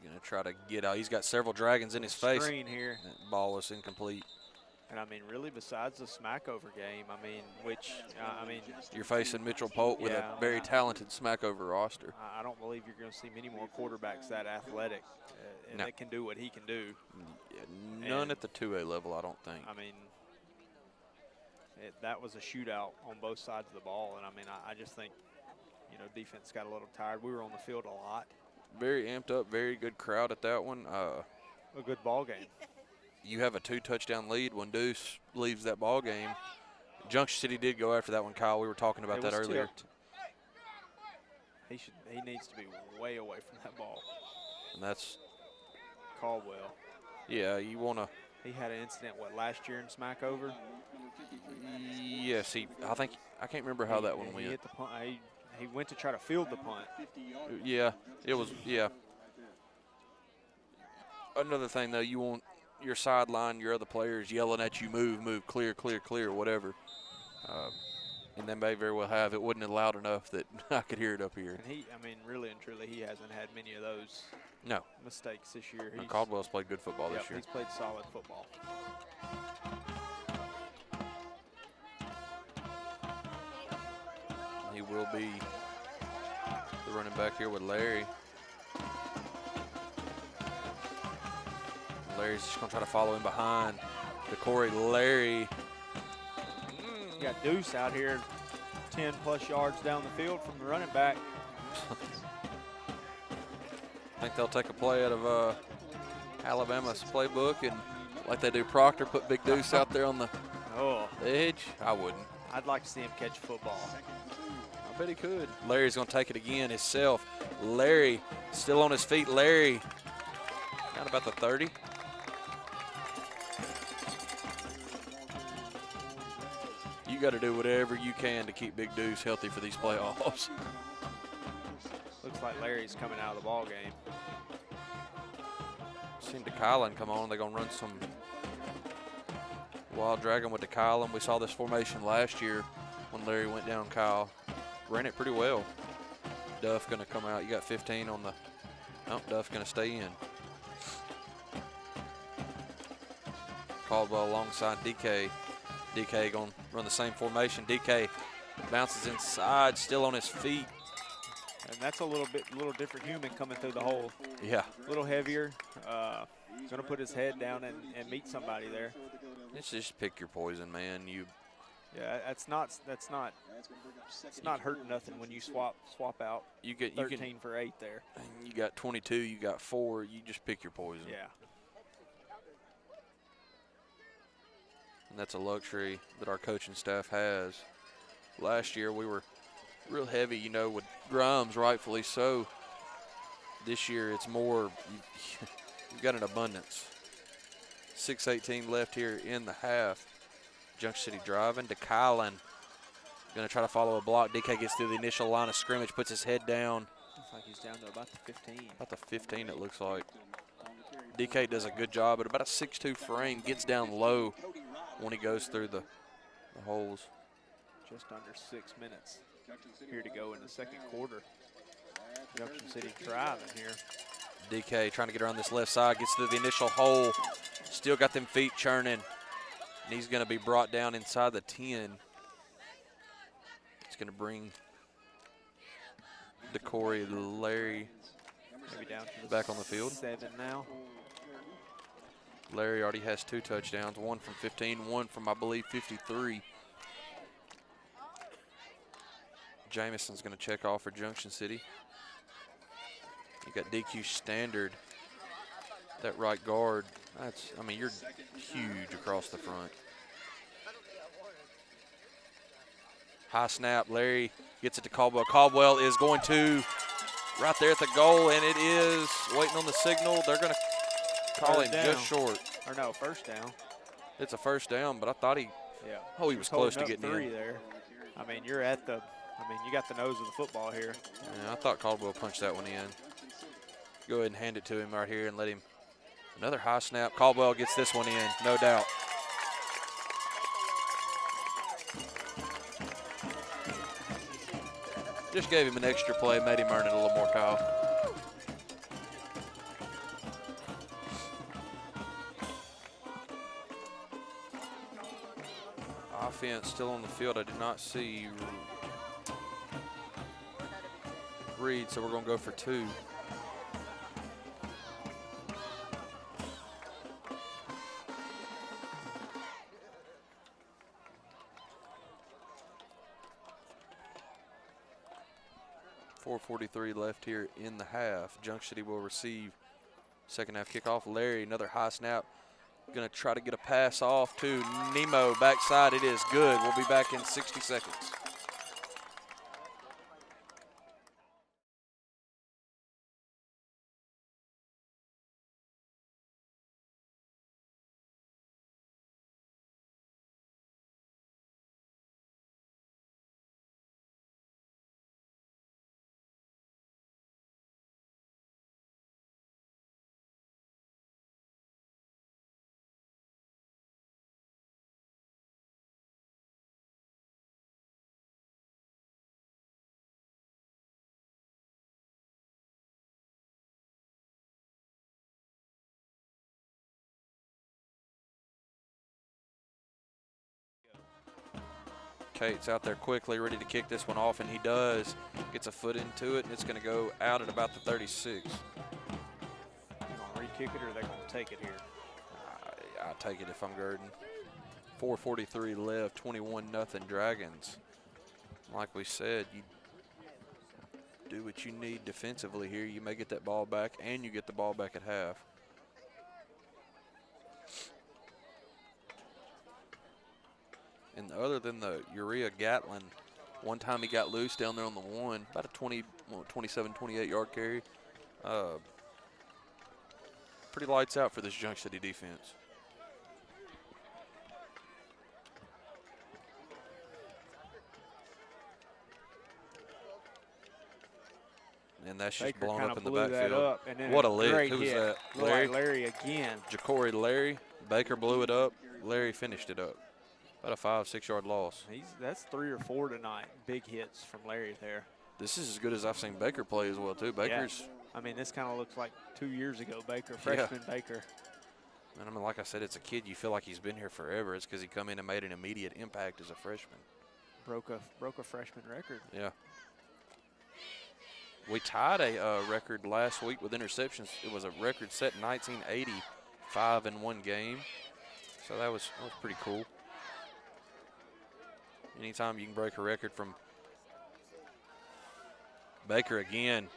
Speaker 1: Gonna try to get out. He's got several dragons in his face.
Speaker 2: Screen here.
Speaker 1: That ball was incomplete.
Speaker 2: And I mean, really, besides the Smackover game, I mean, which, I mean.
Speaker 1: You're facing Mitchell Pope with a very talented Smackover roster.
Speaker 2: I don't believe you're going to see many more quarterbacks that athletic and that can do what he can do.
Speaker 1: Yeah, none at the 2A level, I don't think.
Speaker 2: I mean, that was a shootout on both sides of the ball. And I mean, I just think, you know, defense got a little tired. We were on the field a lot.
Speaker 1: Very amped up, very good crowd at that one.
Speaker 2: A good ball game.
Speaker 1: You have a 2-touchdown lead when Deuce leaves that ball game. Junction City did go after that one, Kyle. We were talking about that earlier.
Speaker 2: He needs to be way away from that ball.
Speaker 1: And that's
Speaker 2: Caldwell.
Speaker 1: Yeah, you want to.
Speaker 2: He had an incident, last year in Smackover?
Speaker 1: Yes, I can't remember how that one went.
Speaker 2: He hit the punt. He went to try to field the punt.
Speaker 1: Yeah, it was, yeah. Another thing, though, you want your sideline, your other players yelling at you, move, clear, whatever. And they may very well have. It wasn't loud enough that I could hear it up here.
Speaker 2: And I mean, really and truly, he hasn't had many of those mistakes this year.
Speaker 1: Caldwell's played good football this year.
Speaker 2: He's played solid football.
Speaker 1: He will be the running back here with Larry. Larry's just going to try to follow him behind. Ja'Cory Larry.
Speaker 2: You got Deuce out here 10-plus yards down the field from the running back.
Speaker 1: I think they'll take a play out of Alabama's playbook and, like they do Proctor, put Big Deuce out there on the edge. I wouldn't.
Speaker 2: I'd like to see him catch football.
Speaker 1: I bet he could. Larry's going to take it again himself. Larry still on his feet. Larry down about the 30. You got to do whatever you can to keep Big Deuce healthy for these playoffs.
Speaker 2: Looks like Larry's coming out of the ball game.
Speaker 1: Seen DeKylan come on. They're going to run some wild dragon with DeKylan. We saw this formation last year when Larry went down, Kyle. Ran it pretty well. Duff going to come out. You got 15 on the. Nope, Duff going to stay in. Caldwell alongside DK. DK going to run the same formation. DK bounces inside, still on his feet.
Speaker 2: And that's a little different human coming through the hole.
Speaker 1: Yeah.
Speaker 2: A little heavier. Going to put his head down and meet somebody there.
Speaker 1: It's just pick your poison, man.
Speaker 2: Yeah, it's not hurting nothing when you swap out. You get 13 for 8 there.
Speaker 1: You got 22, you got 4. You just pick your poison.
Speaker 2: Yeah.
Speaker 1: And that's a luxury that our coaching staff has. Last year we were real heavy, with Grimes, rightfully so. This year it's more, you've got an abundance. 6:18 left here in the half. Junction City driving. DeKylan Going to try to follow a block. DK gets through the initial line of scrimmage, puts his head down.
Speaker 2: Looks like he's down to about the 15.
Speaker 1: About the 15, it looks like. DK does a good job at about a 6'2" frame, gets down low when he goes through the holes.
Speaker 2: Just under 6 minutes here to go in the second quarter. Junction City driving here.
Speaker 1: DK trying to get around this left side, gets through the initial hole. Still got them feet churning. And he's going to be brought down inside the 10. It's going to bring DeCorey Larry
Speaker 2: maybe down to
Speaker 1: back on the field.
Speaker 2: 7 now.
Speaker 1: Larry already has 2 touchdowns, one from 15, one from, I believe, 53. Jameson's going to check off for Junction City. You got DQ Standard, that right guard. I mean, you're huge across the front. High snap, Larry gets it to Caldwell. Caldwell is going to right there at the goal, and it is waiting on the signal. They're going to call him just short.
Speaker 2: Or no, first down.
Speaker 1: It's a first down, but I thought he was close to getting in.
Speaker 2: There. I mean, you got the nose of the football here.
Speaker 1: Yeah, I thought Caldwell punched that one in. Go ahead and hand it to him right here and let him. Another high snap. Caldwell gets this one in, no doubt. Just gave him an extra play, made him earn it a little more, Kyle. Offense still on the field. I did not see Reed, so we're going to go for 2. .443 left here in the half. Junction City will receive second half kickoff. Larry, another high snap. Going to try to get a pass off to Nemo. Backside, it is good. We'll be back in 60 seconds. Cates out there quickly, ready to kick this one off, and he does. Gets a foot into it, and it's going to go out at about the 36.
Speaker 2: They're going to re-kick it, or they're going to take it here?
Speaker 1: I'll take it if I'm Gurdon. 4:43 left, 21-0 Dragons. Like we said, you do what you need defensively here. You may get that ball back, and you get the ball back at half. And other than the Uriah Gatlin, one time he got loose down there on the 1, about a 27, 28-yard carry. Pretty lights out for this Junction City defense. And that's just
Speaker 2: Baker
Speaker 1: blown up in the
Speaker 2: blew
Speaker 1: backfield.
Speaker 2: that up, and then
Speaker 1: What a lick. Who was
Speaker 2: hit.
Speaker 1: that?
Speaker 2: Larry? Larry again.
Speaker 1: JaCorey Larry. Baker blew it up. Larry finished it up. About a 5-6 yard loss.
Speaker 2: That's 3 or 4 tonight. Big hits from Larry there.
Speaker 1: This is as good as I've seen Baker play as well, too. Baker's.
Speaker 2: Yeah. I mean, this kind of looks like 2 years ago, Baker, freshman Baker.
Speaker 1: And I mean, like I said, it's a kid. You feel like he's been here forever. It's because he come in and made an immediate impact as a freshman.
Speaker 2: Broke a freshman record.
Speaker 1: Yeah. We tied a record last week with interceptions. It was a record set in 1980, 5 in one game. So that was pretty cool. Anytime you can break a record from Baker again.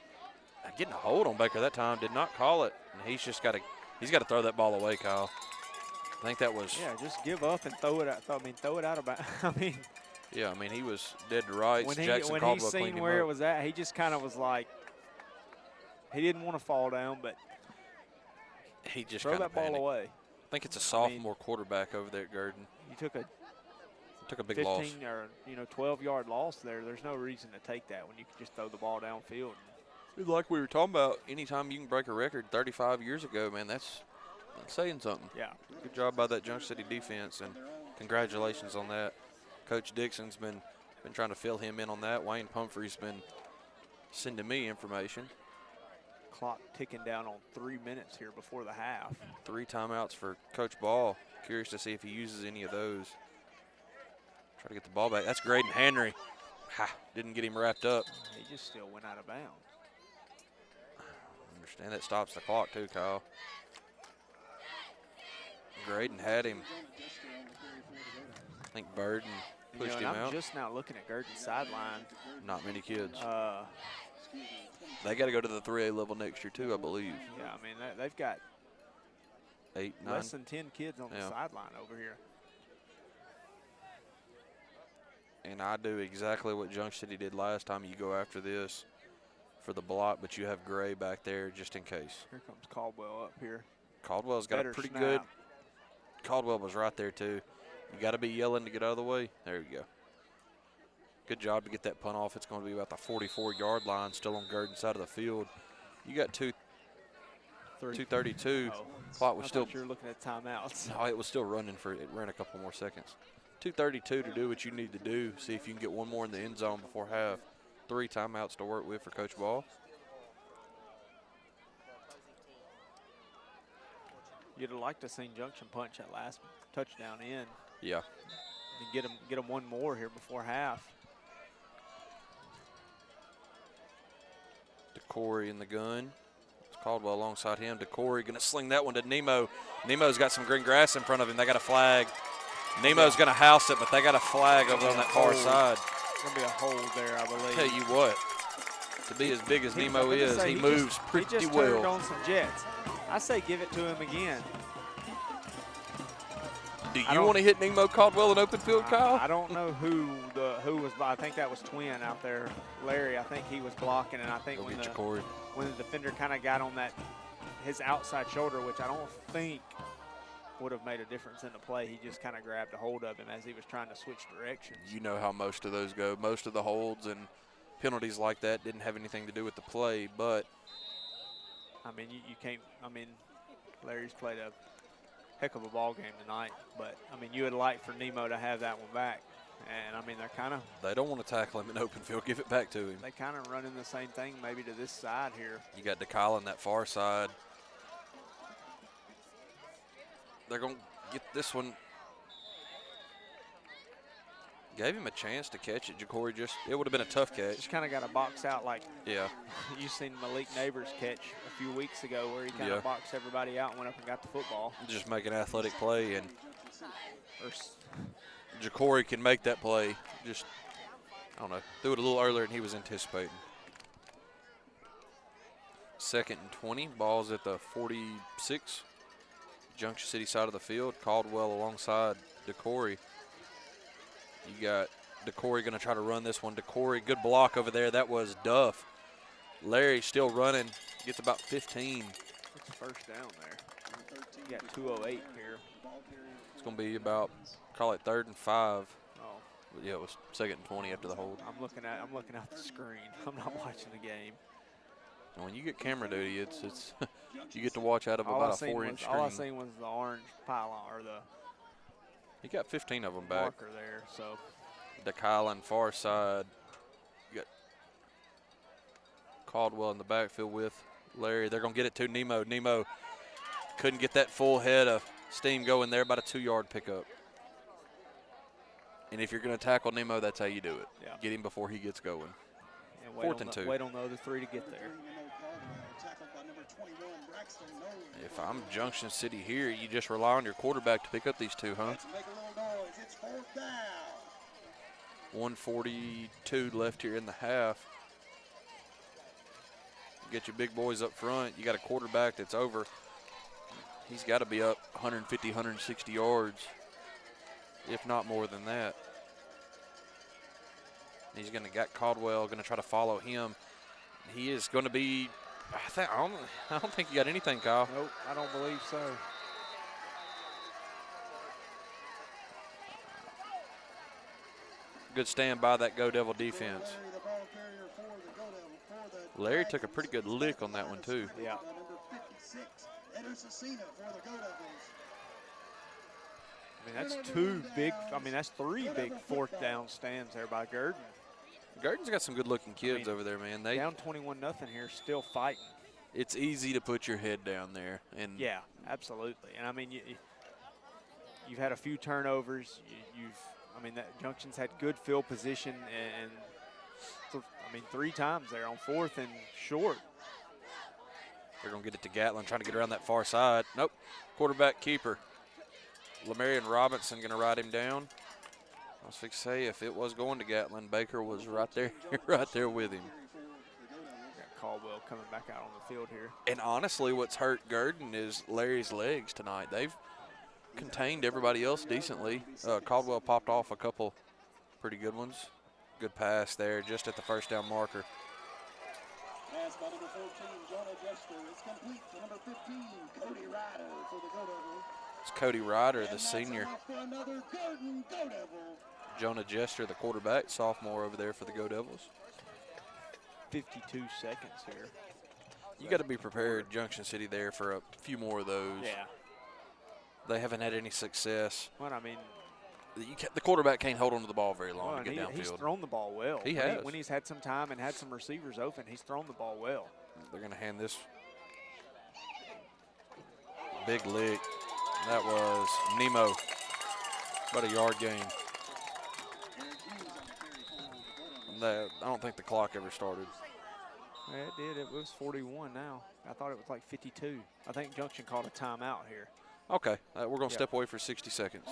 Speaker 1: Getting a hold on Baker that time, did not call it. And he's got to throw that ball away, Kyle. I think that was.
Speaker 2: Yeah, just give up and throw it out. Throw it out about.
Speaker 1: Yeah, I mean, he was dead to rights.
Speaker 2: When he seen where it was at, he just kind of was like, he didn't want to fall down, but
Speaker 1: he just
Speaker 2: throw that ball away.
Speaker 1: I think it's a sophomore quarterback over there at Gurdon.
Speaker 2: You took a
Speaker 1: Took a big
Speaker 2: 15
Speaker 1: loss.
Speaker 2: or 12-yard loss there. There's no reason to take that when you can just throw the ball downfield.
Speaker 1: Like we were talking about, anytime you can break a record 35 years ago, man, that's saying something.
Speaker 2: Yeah.
Speaker 1: Good job by that Junction City defense, and congratulations on that. Coach Dixon's been trying to fill him in on that. Wayne Pumphrey's been sending me information.
Speaker 2: Clock ticking down on 3 minutes here before the half.
Speaker 1: 3 timeouts for Coach Ball. Curious to see if he uses any of those. Try to get the ball back. That's Graydon Henry. Ha, didn't get him wrapped up.
Speaker 2: He just still went out of bounds.
Speaker 1: I understand that stops the clock too, Kyle. Graydon had him. I think Burden pushed him
Speaker 2: I'm
Speaker 1: out.
Speaker 2: just now looking at Gurdon's sideline.
Speaker 1: Not many kids.
Speaker 2: Yeah,
Speaker 1: They got to go to the 3A level next year too, I believe.
Speaker 2: I mean, they've got
Speaker 1: 8, 9.
Speaker 2: less than 10 kids on the sideline over here.
Speaker 1: And I do exactly what Junction City did last time. You go after this for the block, but you have Gray back there just in case.
Speaker 2: Here comes Caldwell up here.
Speaker 1: Caldwell's got
Speaker 2: Better
Speaker 1: a pretty
Speaker 2: snap.
Speaker 1: good. Caldwell was right there too. You got to be yelling to get out of the way. There you go. Good job to get that punt off. It's going to be about the 44-yard line, still on Gurdon's side of the field. You got 2:32.
Speaker 2: Oh,
Speaker 1: Clock was
Speaker 2: I
Speaker 1: still.
Speaker 2: thought you were looking at timeouts.
Speaker 1: No, it was still running for. It ran a couple more seconds. 2:32 to do what you need to do. See if you can get one more in the end zone before half. 3 timeouts to work with for Coach Ball.
Speaker 2: You'd have liked to seen Junction punch that last touchdown in.
Speaker 1: Yeah.
Speaker 2: And get them one more here before half.
Speaker 1: DeCory in the gun. It's Caldwell alongside him. DeCory going to sling that one to Nemo. Nemo's got some green grass in front of him. They got a flag. Nemo's going to house it, but they got a flag over on that far side.
Speaker 2: Going to be a hold there, I believe.
Speaker 1: Tell you what, to be as big as Nemo is, he moves pretty
Speaker 2: he just
Speaker 1: well.
Speaker 2: turned on some jets. I say give it to him again.
Speaker 1: Do you want to hit Nemo Caldwell in open field, Kyle?
Speaker 2: I don't know who was. I think that was Twin out there, Larry. I think he was blocking, and I think when the defender kind of got on his outside shoulder, which I don't think would have made a difference in the play. He just kind of grabbed a hold of him as he was trying to switch directions.
Speaker 1: You know how most of those go. Most of the holds and penalties like that didn't have anything to do with the play, but
Speaker 2: I mean, you can't. I mean, Larry's played a heck of a ball game tonight, but I mean, you would like for Nemo to have that one back, and I mean,
Speaker 1: they don't want to tackle him in open field. Give it back to him.
Speaker 2: They kind of running the same thing maybe to this side here.
Speaker 1: You got DeKyle on that far side. They're going to get this one. Gave him a chance to catch it. Jacory it would have been a tough catch.
Speaker 2: Just kind of got a box out like you seen Malik Neighbors catch a few weeks ago where he kind of boxed everybody out and went up and got the football.
Speaker 1: Just make an athletic play, and Jacory can make that play. Just, I don't know, do it a little earlier than he was anticipating. 2nd and 20, ball's at the 46. Junction City side of the field. Caldwell alongside DeCory. You got DeCory going to try to run this one. DeCory, good block over there. That was Duff. Larry still running. Gets about 15.
Speaker 2: It's first down there. You got 2:08 here.
Speaker 1: It's going to be about, call it 3rd and 5.
Speaker 2: Oh.
Speaker 1: But yeah, it was 2nd and 20 after the hold.
Speaker 2: I'm looking at the screen. I'm not watching the game.
Speaker 1: And when you get camera duty, it's you get to watch out of about a 4-inch screen.
Speaker 2: All I seen was the orange pylon or the.
Speaker 1: He got 15 of them back.
Speaker 2: Marker there, so.
Speaker 1: DeKyle far side. You got Caldwell in the backfield with Larry. They're going to get it to Nemo. Nemo couldn't get that full head of steam going there, about a 2-yard pickup. And if you're going to tackle Nemo, that's how you do it.
Speaker 2: Yeah.
Speaker 1: Get him before he gets going.
Speaker 2: And
Speaker 1: 4th and 2.
Speaker 2: Wait on the other 3 to get there.
Speaker 1: If I'm Junction City here, you just rely on your quarterback to pick up these 2, huh? 1:42 left here in the half. Get your big boys up front. You got a quarterback that's over. He's got to be up 150, 160 yards, if not more than that. He's going to get Caldwell, going to try to follow him. He is going to be, I don't think you got anything, Kyle.
Speaker 2: Nope, I don't believe so.
Speaker 1: Good stand by that Go Devil defense. Larry took a pretty good lick on that one, too.
Speaker 2: Yeah. I mean, that's three big fourth down stands there by Gurdon.
Speaker 1: Gurdon's got some good-looking kids over there, man. They
Speaker 2: down 21-0 here, still fighting.
Speaker 1: It's easy to put your head down there. And
Speaker 2: yeah, absolutely. And I mean, you've had a few turnovers. I mean, that Junction's had good field position, and I mean, 3 times there on 4th and short.
Speaker 1: They're going to get it to Gatlin, trying to get around that far side. Nope. Quarterback keeper. Lamarian Robinson going to ride him down. I was fixing to say, if it was going to Gatlin, Baker was right there, right there with him.
Speaker 2: Got Caldwell coming back out on the field here.
Speaker 1: And honestly, what's hurt Gurdon is Larry's legs tonight. They've contained everybody else decently. Caldwell popped off a couple pretty good ones. Good pass there, just at the first down marker.
Speaker 3: Pass by number 14, Jonah Jester. It's complete to number 15, Cody Ryder for the Go Devils.
Speaker 1: It's Cody Ryder, the senior.
Speaker 3: For another Gurdon Go Devil.
Speaker 1: Jonah Jester, the quarterback, sophomore over there for the Go Devils.
Speaker 2: 52 seconds here.
Speaker 1: You got to be prepared, Junction City, there for a few more of those.
Speaker 2: Yeah.
Speaker 1: They haven't had any success.
Speaker 2: Well, I mean,
Speaker 1: the quarterback can't hold on to the ball very long to get downfield.
Speaker 2: He's thrown the ball well.
Speaker 1: He has.
Speaker 2: When he's had some time and had some receivers open, he's thrown the ball well.
Speaker 1: They're going to hand this big lick. That was Nemo. About a yard gain. I don't think the clock ever started.
Speaker 2: Yeah, it did. It was 41 now. I thought it was like 52. I think Junction called a timeout here.
Speaker 1: Okay, we're going to step away for 60 seconds.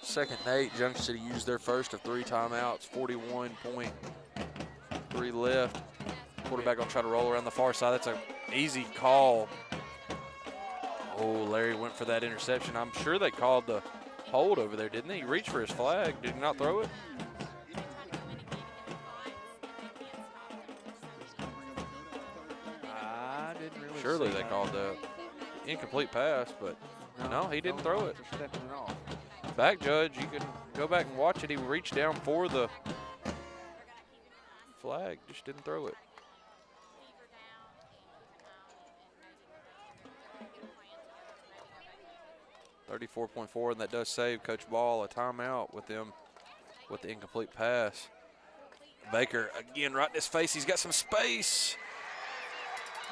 Speaker 1: Second and 8, Junction City used their first of 3 timeouts, 41.3 left. Quarterback going to try to roll around the far side. That's an easy call. Oh, Larry went for that interception. I'm sure they called the hold over there, didn't they? He reached for his flag. Did he not throw it?
Speaker 2: I didn't really
Speaker 1: Surely they called the incomplete pass, but no, he didn't throw it.
Speaker 2: Stepping it off.
Speaker 1: Back judge, you can go back and watch it. He reached down for the flag, just didn't throw it. .4, and that does save Coach Ball a timeout with them with the incomplete pass. Baker again right in his face. He's got some space.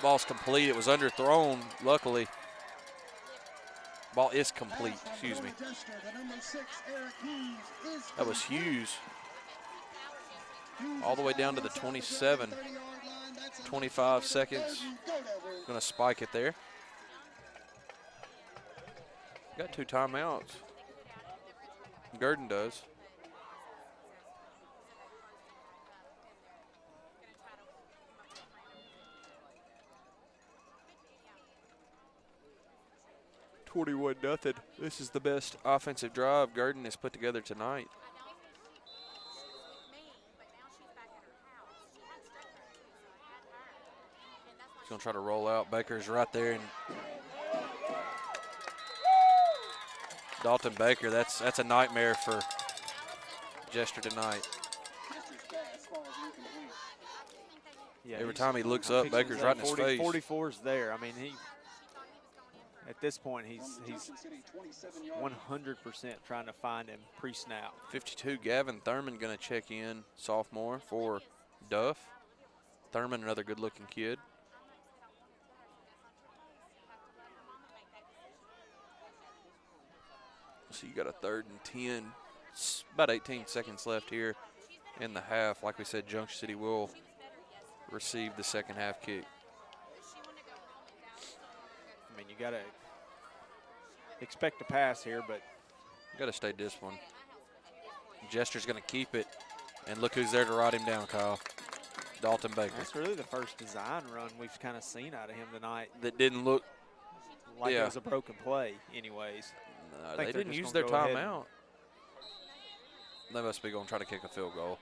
Speaker 1: Ball's complete. It was underthrown, luckily. Ball is complete, excuse me. That was Hughes. All the way down to the 27. 25 seconds. Gonna spike it there. Got 2 timeouts. Gurdon does. .21. This is the best offensive drive Gurdon has put together tonight. He's going to try to roll out. Baker's right there, and Dalton Baker, that's a nightmare for Jester tonight.
Speaker 2: Yeah,
Speaker 1: every time he looks up, Baker's right in his face.
Speaker 2: 44's there. I mean, At this point, he's
Speaker 3: From Junction City, 27-yard
Speaker 2: 100% trying to find him pre-snap.
Speaker 1: 52, Gavin Thurman going to check in, sophomore for Duff. Thurman, another good-looking kid. So you got a 3rd and 10. It's about 18 seconds left here in the half. Like we said, Junction City will receive the second half kick.
Speaker 2: I mean, you got to expect a pass here, but
Speaker 1: Got to stay disciplined. Jester's going to keep it, and look who's there to ride him down, Kyle. Dalton Baker.
Speaker 2: that's really the first design run we've kind of seen out of him tonight.
Speaker 1: That didn't look,
Speaker 2: Like
Speaker 1: Yeah.
Speaker 2: it was a broken play anyways.
Speaker 1: no,
Speaker 2: think
Speaker 1: they
Speaker 2: they're
Speaker 1: didn't
Speaker 2: just
Speaker 1: use
Speaker 2: gonna
Speaker 1: their
Speaker 2: go ahead
Speaker 1: timeout. They must be going to try to kick a field goal.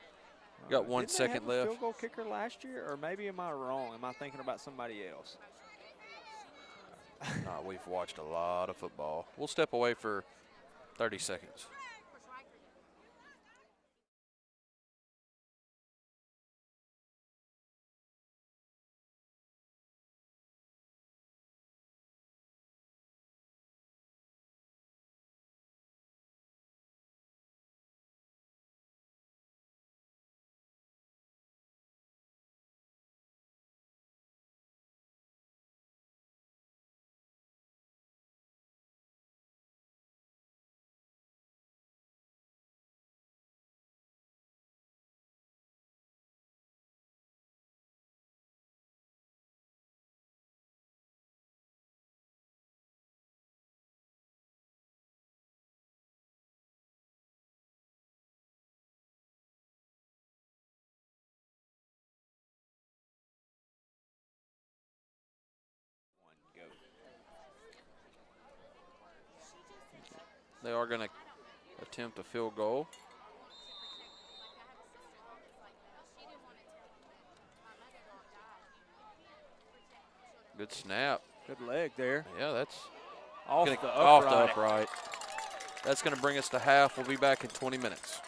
Speaker 1: Got 1
Speaker 2: Didn't they
Speaker 1: second
Speaker 2: have a
Speaker 1: left.
Speaker 2: field goal kicker last year, or maybe am I wrong? Am I thinking about somebody else?
Speaker 1: Nah, we've watched a lot of football. We'll step away for 30 seconds.
Speaker 2: Go.
Speaker 1: They are going to attempt a field goal. Good snap.
Speaker 2: Good leg there.
Speaker 1: Yeah, that's
Speaker 2: Off
Speaker 1: gonna-
Speaker 2: the
Speaker 1: off
Speaker 2: upright.
Speaker 1: the upright. That's going to bring us to half. We'll be back in 20 minutes.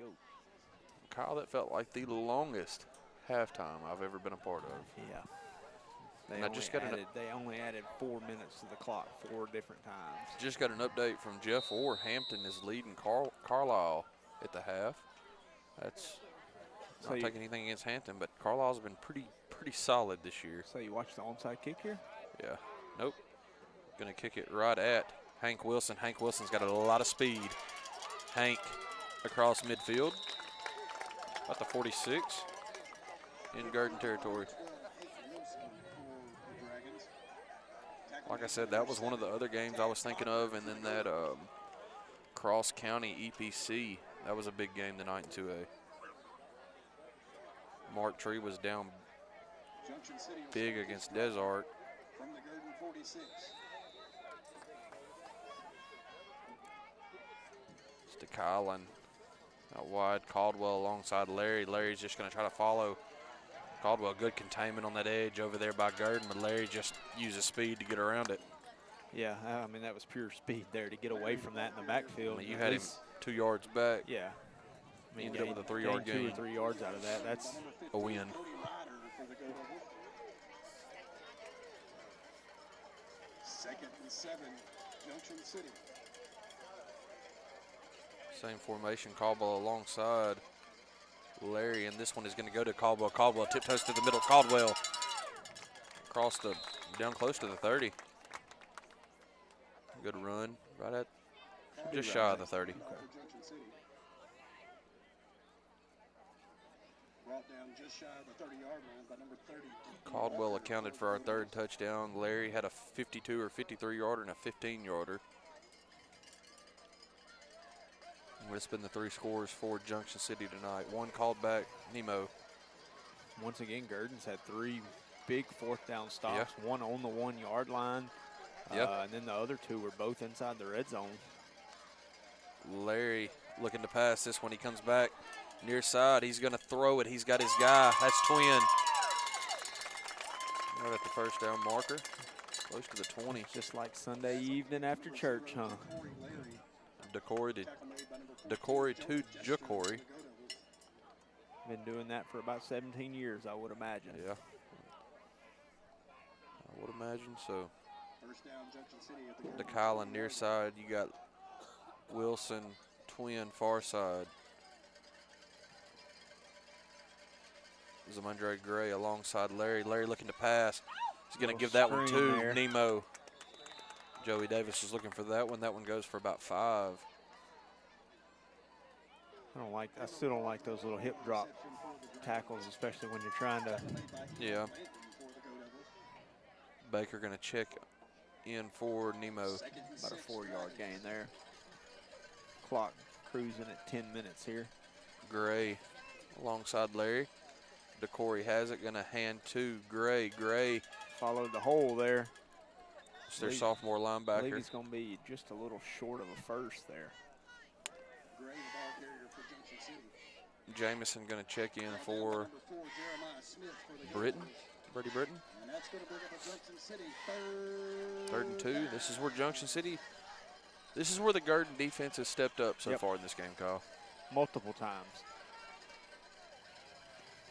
Speaker 2: go.
Speaker 1: Kyle, that felt like the longest halftime I've ever been a part of.
Speaker 2: Yeah.
Speaker 1: And I just got
Speaker 2: They only added 4 minutes to the clock 4 different times.
Speaker 1: Just got an update from Jeff Orr. Hampton is leading Carlisle at the half. That's not taking anything against Hampton, but Carlisle's been pretty solid this year.
Speaker 2: So you watch the onside kick here?
Speaker 1: Yeah. Nope. Going to kick it right at Hank Wilson. Hank Wilson's got a lot of speed. Hank across midfield. About the 46 in Gurdon territory. Like I said, that was one of the other games I was thinking of, and then that Cross County EPC, that was a big game tonight in 2A. Mark Tree was down big against Desart.
Speaker 3: From the Gurdon 46.
Speaker 1: It's to Kylan. Out wide, Caldwell alongside Larry. Larry's just going to try to follow. Caldwell, good containment on that edge over there by Gurdon, but Larry just uses speed to get around it.
Speaker 2: Yeah, I mean, that was pure speed there to get away from that in the backfield.
Speaker 1: I mean, you had him 2 yards back.
Speaker 2: Yeah. I mean,
Speaker 1: Ended up with a 3-yard gain.
Speaker 2: 2 or 3 yards out of that. That's
Speaker 1: a win.
Speaker 3: Second and 7, Junction City.
Speaker 1: Same formation, Caldwell alongside Larry, and this one is going to go to Caldwell. Caldwell tiptoes to the middle. Caldwell across the, down close to the 30. Good run, right at, just shy of the 30.
Speaker 3: Brought down just shy of the 30-yard line by number 30.
Speaker 1: Caldwell accounted for our 3rd touchdown. Larry had a 52 or 53-yarder and a 15-yarder. It's been the 3 scores for Junction City tonight. 1 called back, Nemo.
Speaker 2: once again, Gurdon's had 3 big 4th down stops. Yeah. 1 on the 1-yard line.
Speaker 1: Yeah.
Speaker 2: And then the other 2 were both inside the red zone.
Speaker 1: Larry looking to pass this one. He comes back near side. He's going to throw it. He's got his guy. That's Twin. Right at the first down marker. Close to the 20.
Speaker 2: Just like Sunday evening after church, huh?
Speaker 1: Decory to Jacory.
Speaker 2: Been doing that for about 17 years, I would imagine.
Speaker 1: Yeah. I would imagine so.
Speaker 3: First down, Junction City at the
Speaker 1: DeKylan near side. You got Wilson, Twin, far side. Zamundre Gray alongside Larry. Larry looking to pass. He's going to give that one to there. Nemo. Joey Davis is looking for that one. That one goes for about 5.
Speaker 2: I still don't like those little hip drop tackles, especially when you're trying to.
Speaker 1: Yeah. Baker going to check in for Nemo.
Speaker 2: About a 4-yard gain there. Clock cruising at 10 minutes here.
Speaker 1: Gray alongside Larry. DeCory has it, going to hand to Gray. Gray
Speaker 2: followed the hole there.
Speaker 1: It's their sophomore linebacker.
Speaker 2: I believe he's going to be just a little short of a first there.
Speaker 3: Gray, the ball carrier for Junction City.
Speaker 1: Jamison going to check in for Britton. Brady Britton.
Speaker 3: And that's going to bring up a Junction City
Speaker 1: 3rd and 2. This is where Junction City, this is where the Gurdon defense has stepped up so far in this game, Kyle.
Speaker 2: Multiple times.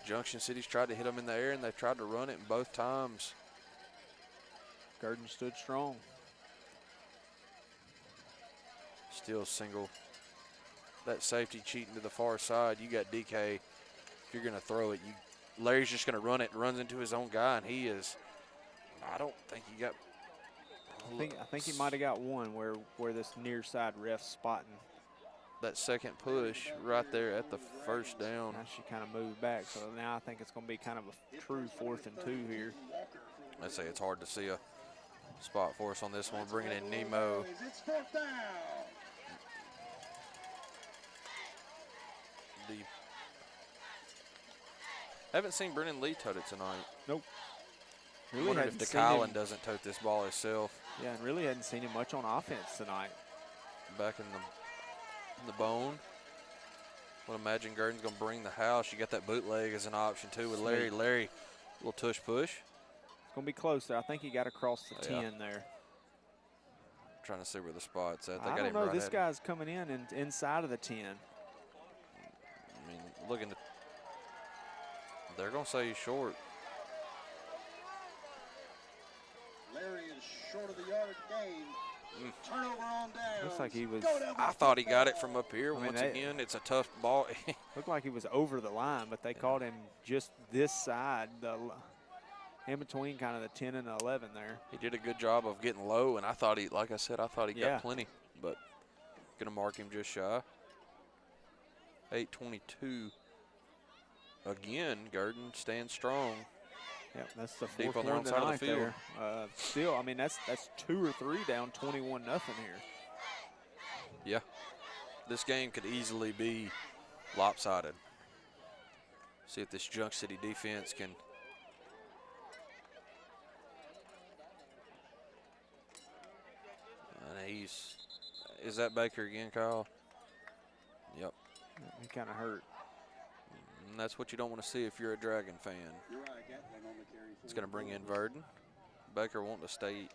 Speaker 1: Junction City's tried to hit them in the air, and they've tried to run it, and both times
Speaker 2: Gurdon stood strong.
Speaker 1: Still single. That safety cheating to the far side. You got DK. If you're going to throw it, Larry's just going to run it, runs into his own guy, and he is. I don't think he got.
Speaker 2: I think he might have got one where this near side ref spotting.
Speaker 1: That second push right there at the first down.
Speaker 2: Now she kind of moved back, so now I think it's going to be kind of a true 4th and 2 here.
Speaker 1: I'd say it's hard to see a spot for us on this one. Bringing in Nemo.
Speaker 3: It's 4th down.
Speaker 1: Haven't seen Brennan Lee tote it tonight.
Speaker 2: Nope.
Speaker 1: Really wondered if DeKylan doesn't tote this ball himself.
Speaker 2: Yeah, and really hadn't seen him much on offense tonight.
Speaker 1: Back in the bone. I would imagine Gurdon's going to bring the house. You got that bootleg as an option too with Larry. Larry, little tush push.
Speaker 2: It's going to be close there. I think he got across the 10 there.
Speaker 1: Trying to see where the spot's at.
Speaker 2: I don't know. This guy's coming in and inside of the 10.
Speaker 1: looking at. They're going to say he's short.
Speaker 3: Larry is short of the yard gain. Turnover on down.
Speaker 2: Looks like he was.
Speaker 1: I thought he got it from up here.
Speaker 2: I mean,
Speaker 1: Once again, it's a tough ball.
Speaker 2: Looked like he was over the line, but they caught him just this side, in between kind of the 10 and the 11 there.
Speaker 1: He did a good job of getting low, and I thought he, like I said, I thought he got plenty, but going to mark him just shy. 8:22. Again, Gurdon stands strong.
Speaker 2: Yeah, that's the
Speaker 1: Deep
Speaker 2: fourth
Speaker 1: on their
Speaker 2: one
Speaker 1: own side of the
Speaker 2: tonight
Speaker 1: field.
Speaker 2: there. Still, I mean, that's 2 or 3 down, 21-0 here.
Speaker 1: Yeah. This game could easily be lopsided. See if this Junction City defense can. And is that Baker again, Kyle? Yep.
Speaker 2: He kind of hurt.
Speaker 1: And that's what you don't want to see if you're a Dragon fan.
Speaker 3: Uriah Gatling on the carry.
Speaker 1: It's going to bring in Verdon. Baker wanting to stay.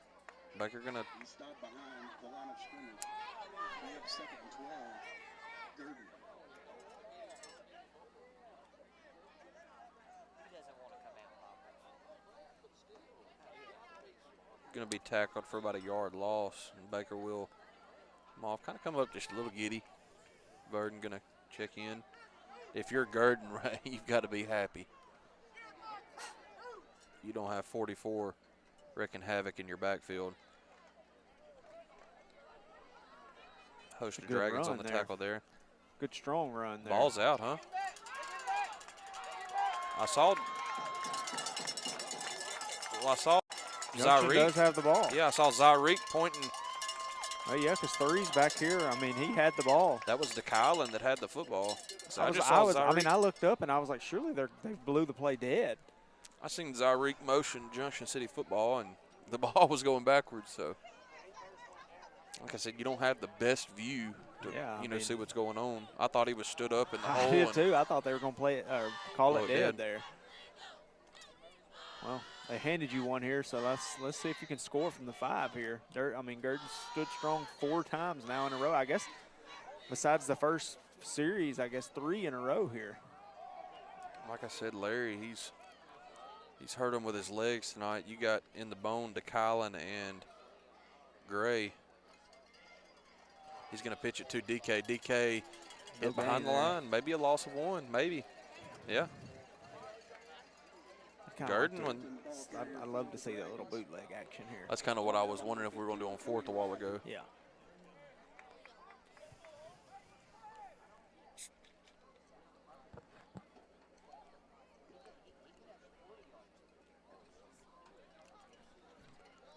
Speaker 1: Baker going to.
Speaker 3: He stopped behind the line of scrimmage. We have 2nd and 12. Gurdon.
Speaker 1: Going to be tackled for about a yard loss, and Baker will come off. Kind of come up just a little giddy. Verdon going to check in. If you're Gurdon, right, you've got to be happy. You don't have 44 wrecking havoc in your backfield. Host of Dragons on the tackle there.
Speaker 2: Good strong run there.
Speaker 1: Ball's out, huh? I saw
Speaker 2: Junction
Speaker 1: Zyreek.
Speaker 2: does have the ball.
Speaker 1: Yeah, I saw Zyreek pointing.
Speaker 2: Oh, yeah, because 3's back here. I mean, he had the ball.
Speaker 1: That was DeKylan that had the football. So I
Speaker 2: I looked up and I was like, surely they blew the play dead.
Speaker 1: I seen Zyreek motion Junction City football, and the ball was going backwards. So, like I said, you don't have the best view to see what's going on. I thought he was stood up in the hole.
Speaker 2: I did too. I thought they were going to play it or call it dead there. Well, they handed you one here, so let's see if you can score from the 5 here. Gurdon stood strong 4 times now in a row. I guess besides the first series, I guess 3 in a row here.
Speaker 1: Like I said, Larry, he's hurt him with his legs tonight. You got in the bone DeKylan and Gray. He's going to pitch it to DK. DK hit behind the line. Maybe a loss of 1. Maybe. Yeah. Gurdon,
Speaker 2: I love to see that little bootleg action here.
Speaker 1: That's kind of what I was wondering if we were going to do on 4th a while ago.
Speaker 2: Yeah.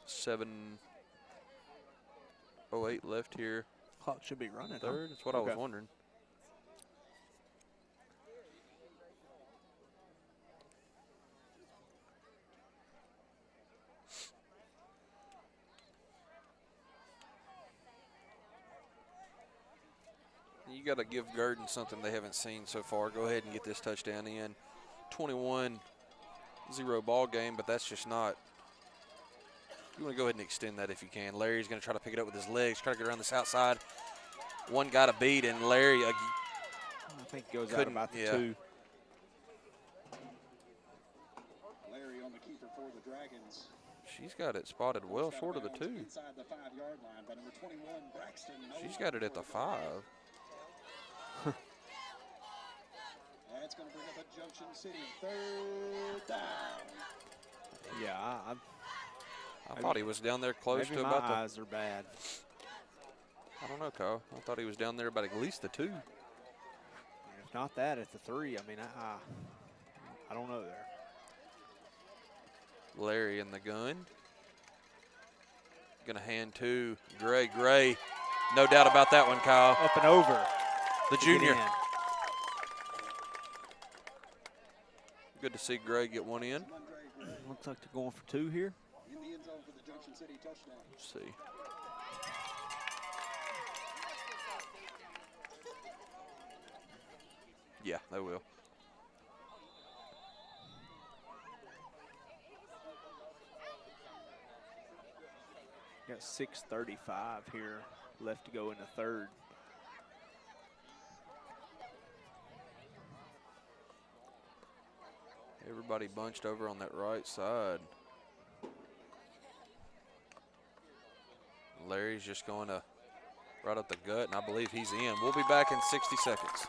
Speaker 1: .708 left here.
Speaker 2: Clock should be running.
Speaker 1: 3rd. That's what I was wondering. You got to give Gurdon something they haven't seen so far. Go ahead and get this touchdown in. 21-0 ball game, but that's just not. You want to go ahead and extend that if you can. Larry's going to try to pick it up with his legs, try to get around this outside. One got to beat, and Larry
Speaker 2: I think goes out about the 2.
Speaker 3: Larry on the keeper for the Dragons.
Speaker 1: She's got it spotted well short of the 2.
Speaker 3: Inside the 5-yard line by number 21, Braxton.
Speaker 1: She's got it at the 5.
Speaker 3: That's going to bring up a Junction City 3rd down.
Speaker 2: Yeah,
Speaker 1: I thought he was down there close to about the.
Speaker 2: Maybe my eyes are bad.
Speaker 1: I don't know, Kyle. I thought he was down there about at least the 2.
Speaker 2: If not that, at the 3. I mean, I don't know there.
Speaker 1: Larry in the gun. Going to hand to Gray. Gray, no doubt about that one, Kyle.
Speaker 2: Up and over.
Speaker 1: The junior. Good to see Gray get one in.
Speaker 2: Looks like they're going for 2 here.
Speaker 3: In the end zone for the Junction City touchdown.
Speaker 1: Let's see. Yeah, they will.
Speaker 2: Got 6:35 here left to go in the 3rd.
Speaker 1: Everybody bunched over on that right side. Larry's just going to right up the gut, and I believe he's in. We'll be back in 60 seconds.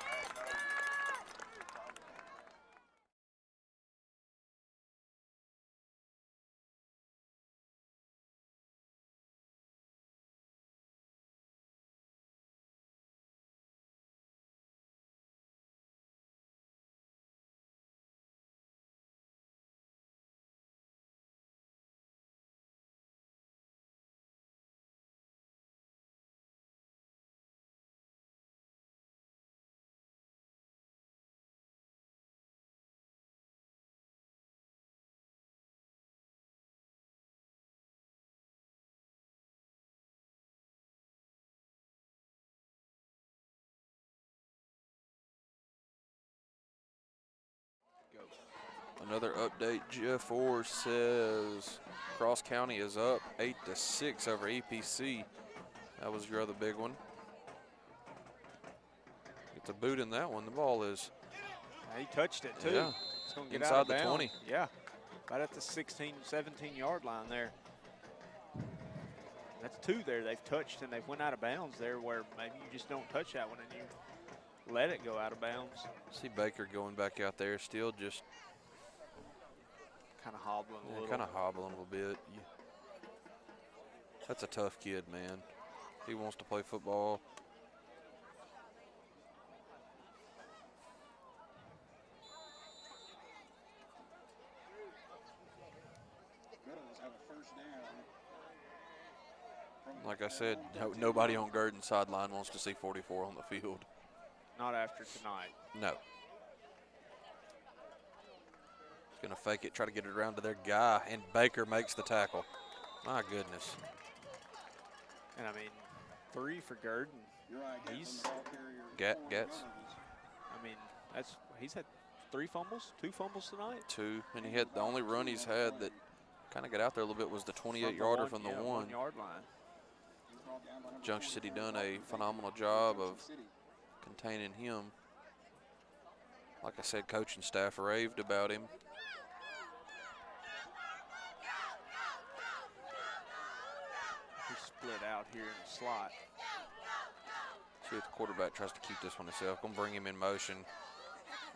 Speaker 1: Another update, G4 says Cross County is up 8-6 over EPC. That was your other big one. Gets a boot in that one. The ball is.
Speaker 2: He touched it too.
Speaker 1: Yeah.
Speaker 2: It's going to get
Speaker 1: Inside
Speaker 2: out of
Speaker 1: the
Speaker 2: bounds.
Speaker 1: 20.
Speaker 2: Yeah, right at the 16, 17-yard line there. That's two there they've touched, and they've went out of bounds there where maybe you just don't touch that one and you let it go out of bounds.
Speaker 1: See Baker going back out there, still just
Speaker 2: kind of hobbling a little.
Speaker 1: kind of hobbling a little bit. That's a tough kid, man. He wants to play football.
Speaker 3: Gurdon's have a first down.
Speaker 1: Like I said, nobody on Gurdon's sideline wants to see 44 on the field.
Speaker 2: Not after tonight.
Speaker 1: No. He's going to fake it, try to get it around to their guy, and Baker makes the tackle. My goodness.
Speaker 2: And I mean, 3 for Gurdon.
Speaker 3: You're right,
Speaker 2: He's,
Speaker 1: Gats.
Speaker 2: I mean, he's had 3 fumbles, 2 fumbles tonight.
Speaker 1: 2, and he had the only run he's had that kind of got out there a little bit was the 28-yarder from the
Speaker 2: 1 yard line.
Speaker 1: Junction City done a phenomenal job of containing him. Like I said, coaching staff raved about him.
Speaker 2: He split out here in the slot.
Speaker 1: See if the quarterback tries to keep this one himself. Gonna bring him in motion,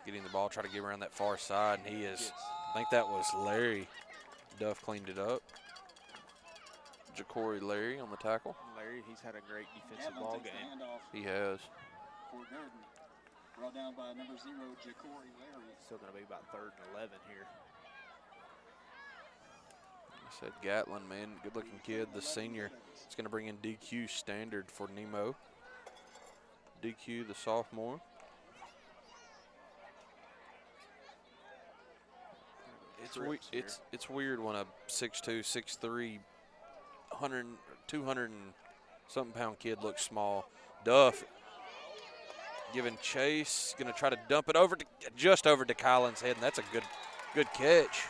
Speaker 1: getting the ball, try to get around that far side, and he is. I think that was Larry. Duff cleaned it up. Ja'Cory Larry on the tackle.
Speaker 2: Larry, he's had a great defensive ball game.
Speaker 1: He has.
Speaker 3: For Gurdon. Brought down by number 0, Ja'Cory Larry.
Speaker 2: Still going to be about 3rd and 11 here.
Speaker 1: I said Gatlin, man, good-looking kid. The senior is going to bring in DQ Standard for Nemo. DQ, the sophomore. It's weird when a 6'2", 6'3", 200 and something pound kid looks small. Duff giving chase, going to try to dump it over to just over to Collins' head, and that's a good catch.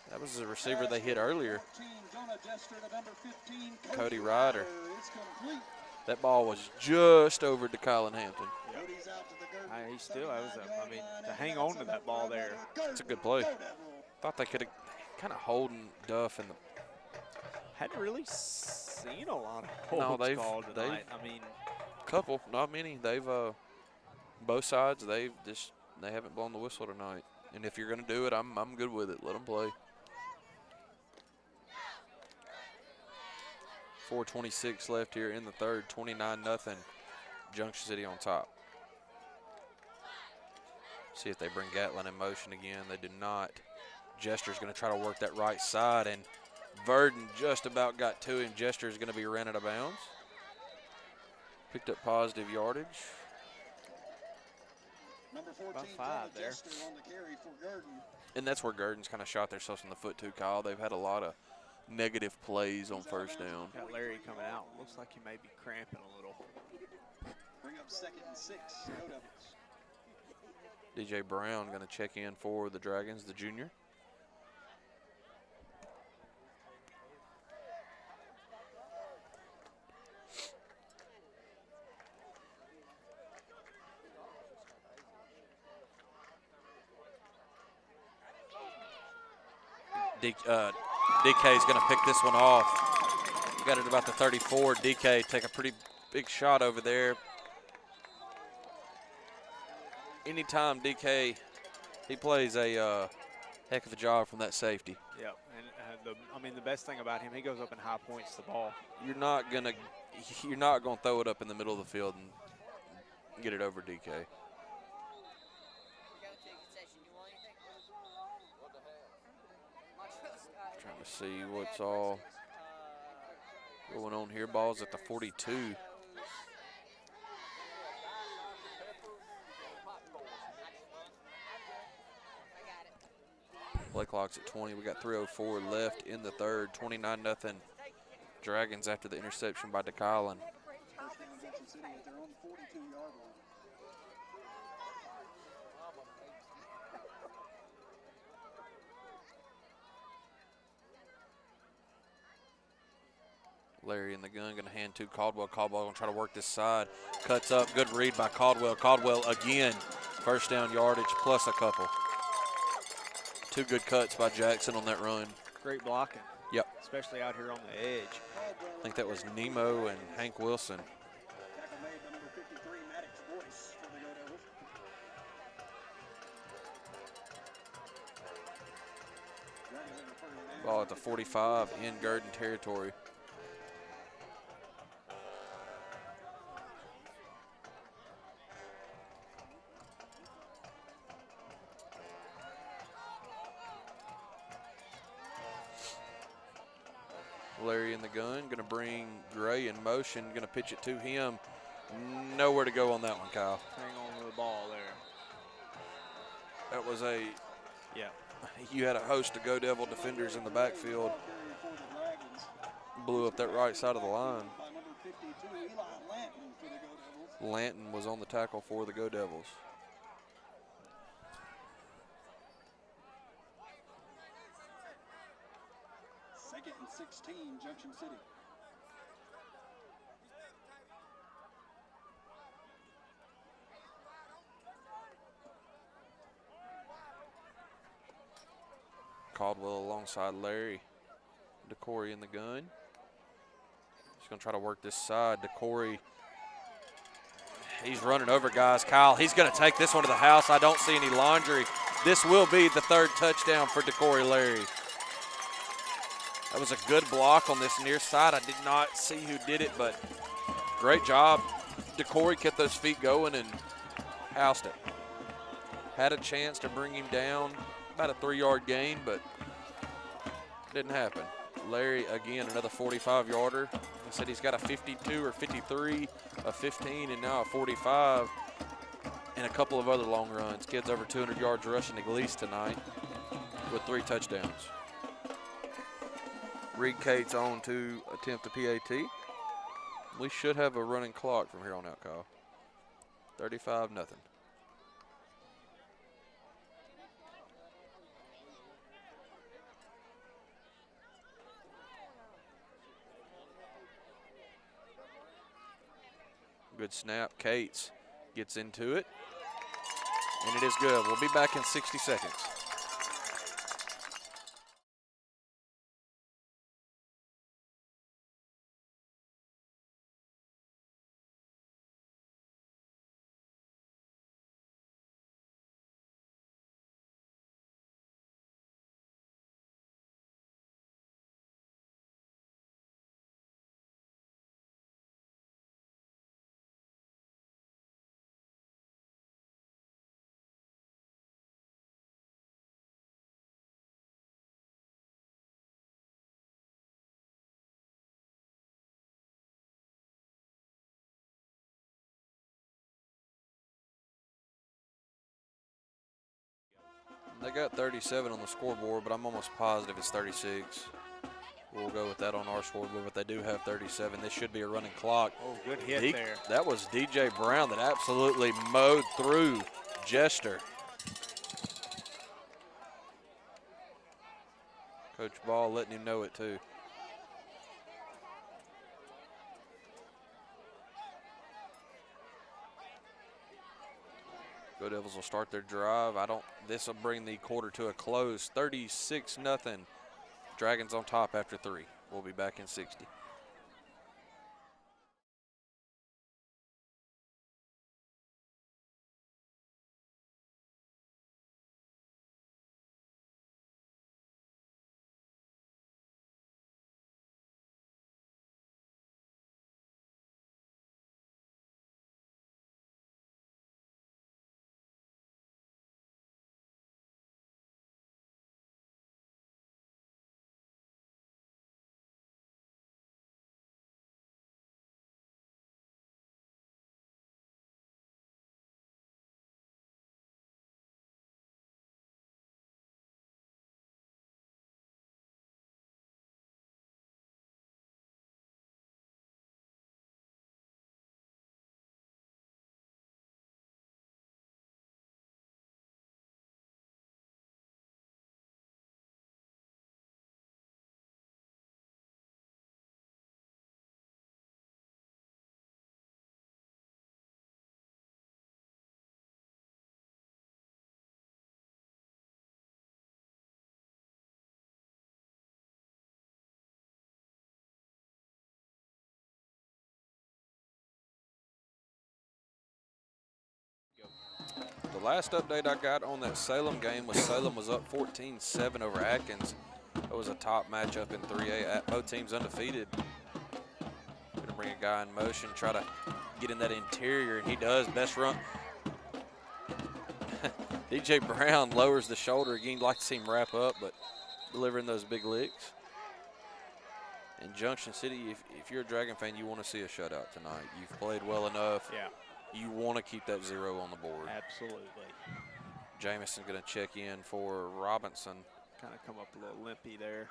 Speaker 1: That was the receiver they hit earlier. Cody Ryder. That ball was just over to Colin Hampton.
Speaker 2: Yep. He still has to hang on to that ball there.
Speaker 1: It's a good play. Thought they could have kind of holding Duff in the.
Speaker 2: Hadn't really seen a lot of holds called tonight.
Speaker 1: Couple, not many. They've both sides. They haven't blown the whistle tonight. And if you're going to do it, I'm good with it. Let them play. 4:26 left here in the third. 29-0. Junction City on top. See if they bring Gatlin in motion again. They did not. Jester's going to try to work that right side, and Verdon just about got to him. Jester's going to be ran out of bounds. Picked up positive yardage.
Speaker 3: Number 14,
Speaker 2: about 5 there.
Speaker 3: On the carry for Gurdon.
Speaker 1: And that's where Gurdon's kind of shot themselves in the foot too, Kyle. They've had a lot of negative plays on first down.
Speaker 2: Got Larry coming out. Looks like he may be cramping a little.
Speaker 3: Bring up 2nd and 6. No Devils.
Speaker 1: DJ Brown going to check in for the Dragons, the junior. DK is going to pick this one off. Got it about the 34. DK take a pretty big shot over there. Anytime DK, he plays a heck of a job from that safety.
Speaker 2: Yep, and I mean the best thing about him, he goes up and high points the ball.
Speaker 1: You're not gonna throw it up in the middle of the field and get it over DK. Trying to see what's all going on here. Ball's at the 42. Play clock's at 20. We got 3:04 left in the third. 29-0. Dragons after the interception by DeKylan.
Speaker 3: First down, Junction City at their own 42-yard line.
Speaker 1: Larry in the gun, going to hand to Caldwell. Caldwell going to try to work this side. Cuts up. Good read by Caldwell. Caldwell again. First down yardage plus a couple. Two good cuts by Jackson on that run.
Speaker 2: Great blocking.
Speaker 1: Yep.
Speaker 2: Especially out here on the edge.
Speaker 1: I think that was Nemo and Hank Wilson.
Speaker 3: Tackle made by number 53, Maddox Boyce for the Go Devils. Dragons have a first down.
Speaker 1: Ball at the 45 in Gurdon territory. Larry in the gun, going to bring Gray in motion, going to pitch it to him. Nowhere to go on that one, Kyle.
Speaker 2: Hang on to the ball there.
Speaker 1: That was a,
Speaker 2: Yeah.
Speaker 1: you had a host of Go Devil defenders in the backfield. Blew up that right side of the line.
Speaker 3: By number 52, Eli Lanton for the Go Devils.
Speaker 1: Lanton was on the tackle for the Go Devils.
Speaker 3: Second and 16, Junction City.
Speaker 1: Caldwell alongside Larry. DeCory in the gun. He's going to try to work this side. DeCory, he's running over guys. Kyle, he's going to take this one to the house. I don't see any laundry. This will be the third touchdown for DeCory Larry. That was a good block on this near side. I did not see who did it, but great job. DeCory kept those feet going and housed it. Had a chance to bring him down, about a 3-yard gain, but didn't happen. Larry, again, another 45-yarder. I said he's got a 52 or 53, a 15, and now a 45, and a couple of other long runs. Kid's over 200 yards rushing at least tonight with 3 touchdowns. Reed Cates on to attempt a PAT. We should have a running clock from here on out, Kyle. 35-0. Good snap. Cates gets into it, and it is good. We'll be back in 60 seconds. They got 37 on the scoreboard, but I'm almost positive it's 36. We'll go with that on our scoreboard, but they do have 37. This should be a running clock.
Speaker 2: Oh, good hit there.
Speaker 1: That was DJ Brown that absolutely mowed through Jester. Coach Ball letting him know it too. Go Devils will start their drive. This will bring the quarter to a close. 36-0 Dragons on top after 3. We'll be back in 60. The last update I got on that Salem game was Salem was up 14-7 over Atkins. It was a top matchup in 3A. Both teams undefeated. Gonna bring a guy in motion, try to get in that interior, and he does. Best run. DJ Brown lowers the shoulder again. You'd like to see him wrap up, but delivering those big licks. In Junction City, if you're a Dragon fan, you want to see a shutout tonight. You've played well enough.
Speaker 2: Yeah.
Speaker 1: You want to keep that 0 on the board.
Speaker 2: Absolutely.
Speaker 1: Jameson's going to check in for Robinson.
Speaker 2: Kind of come up a little limpy there.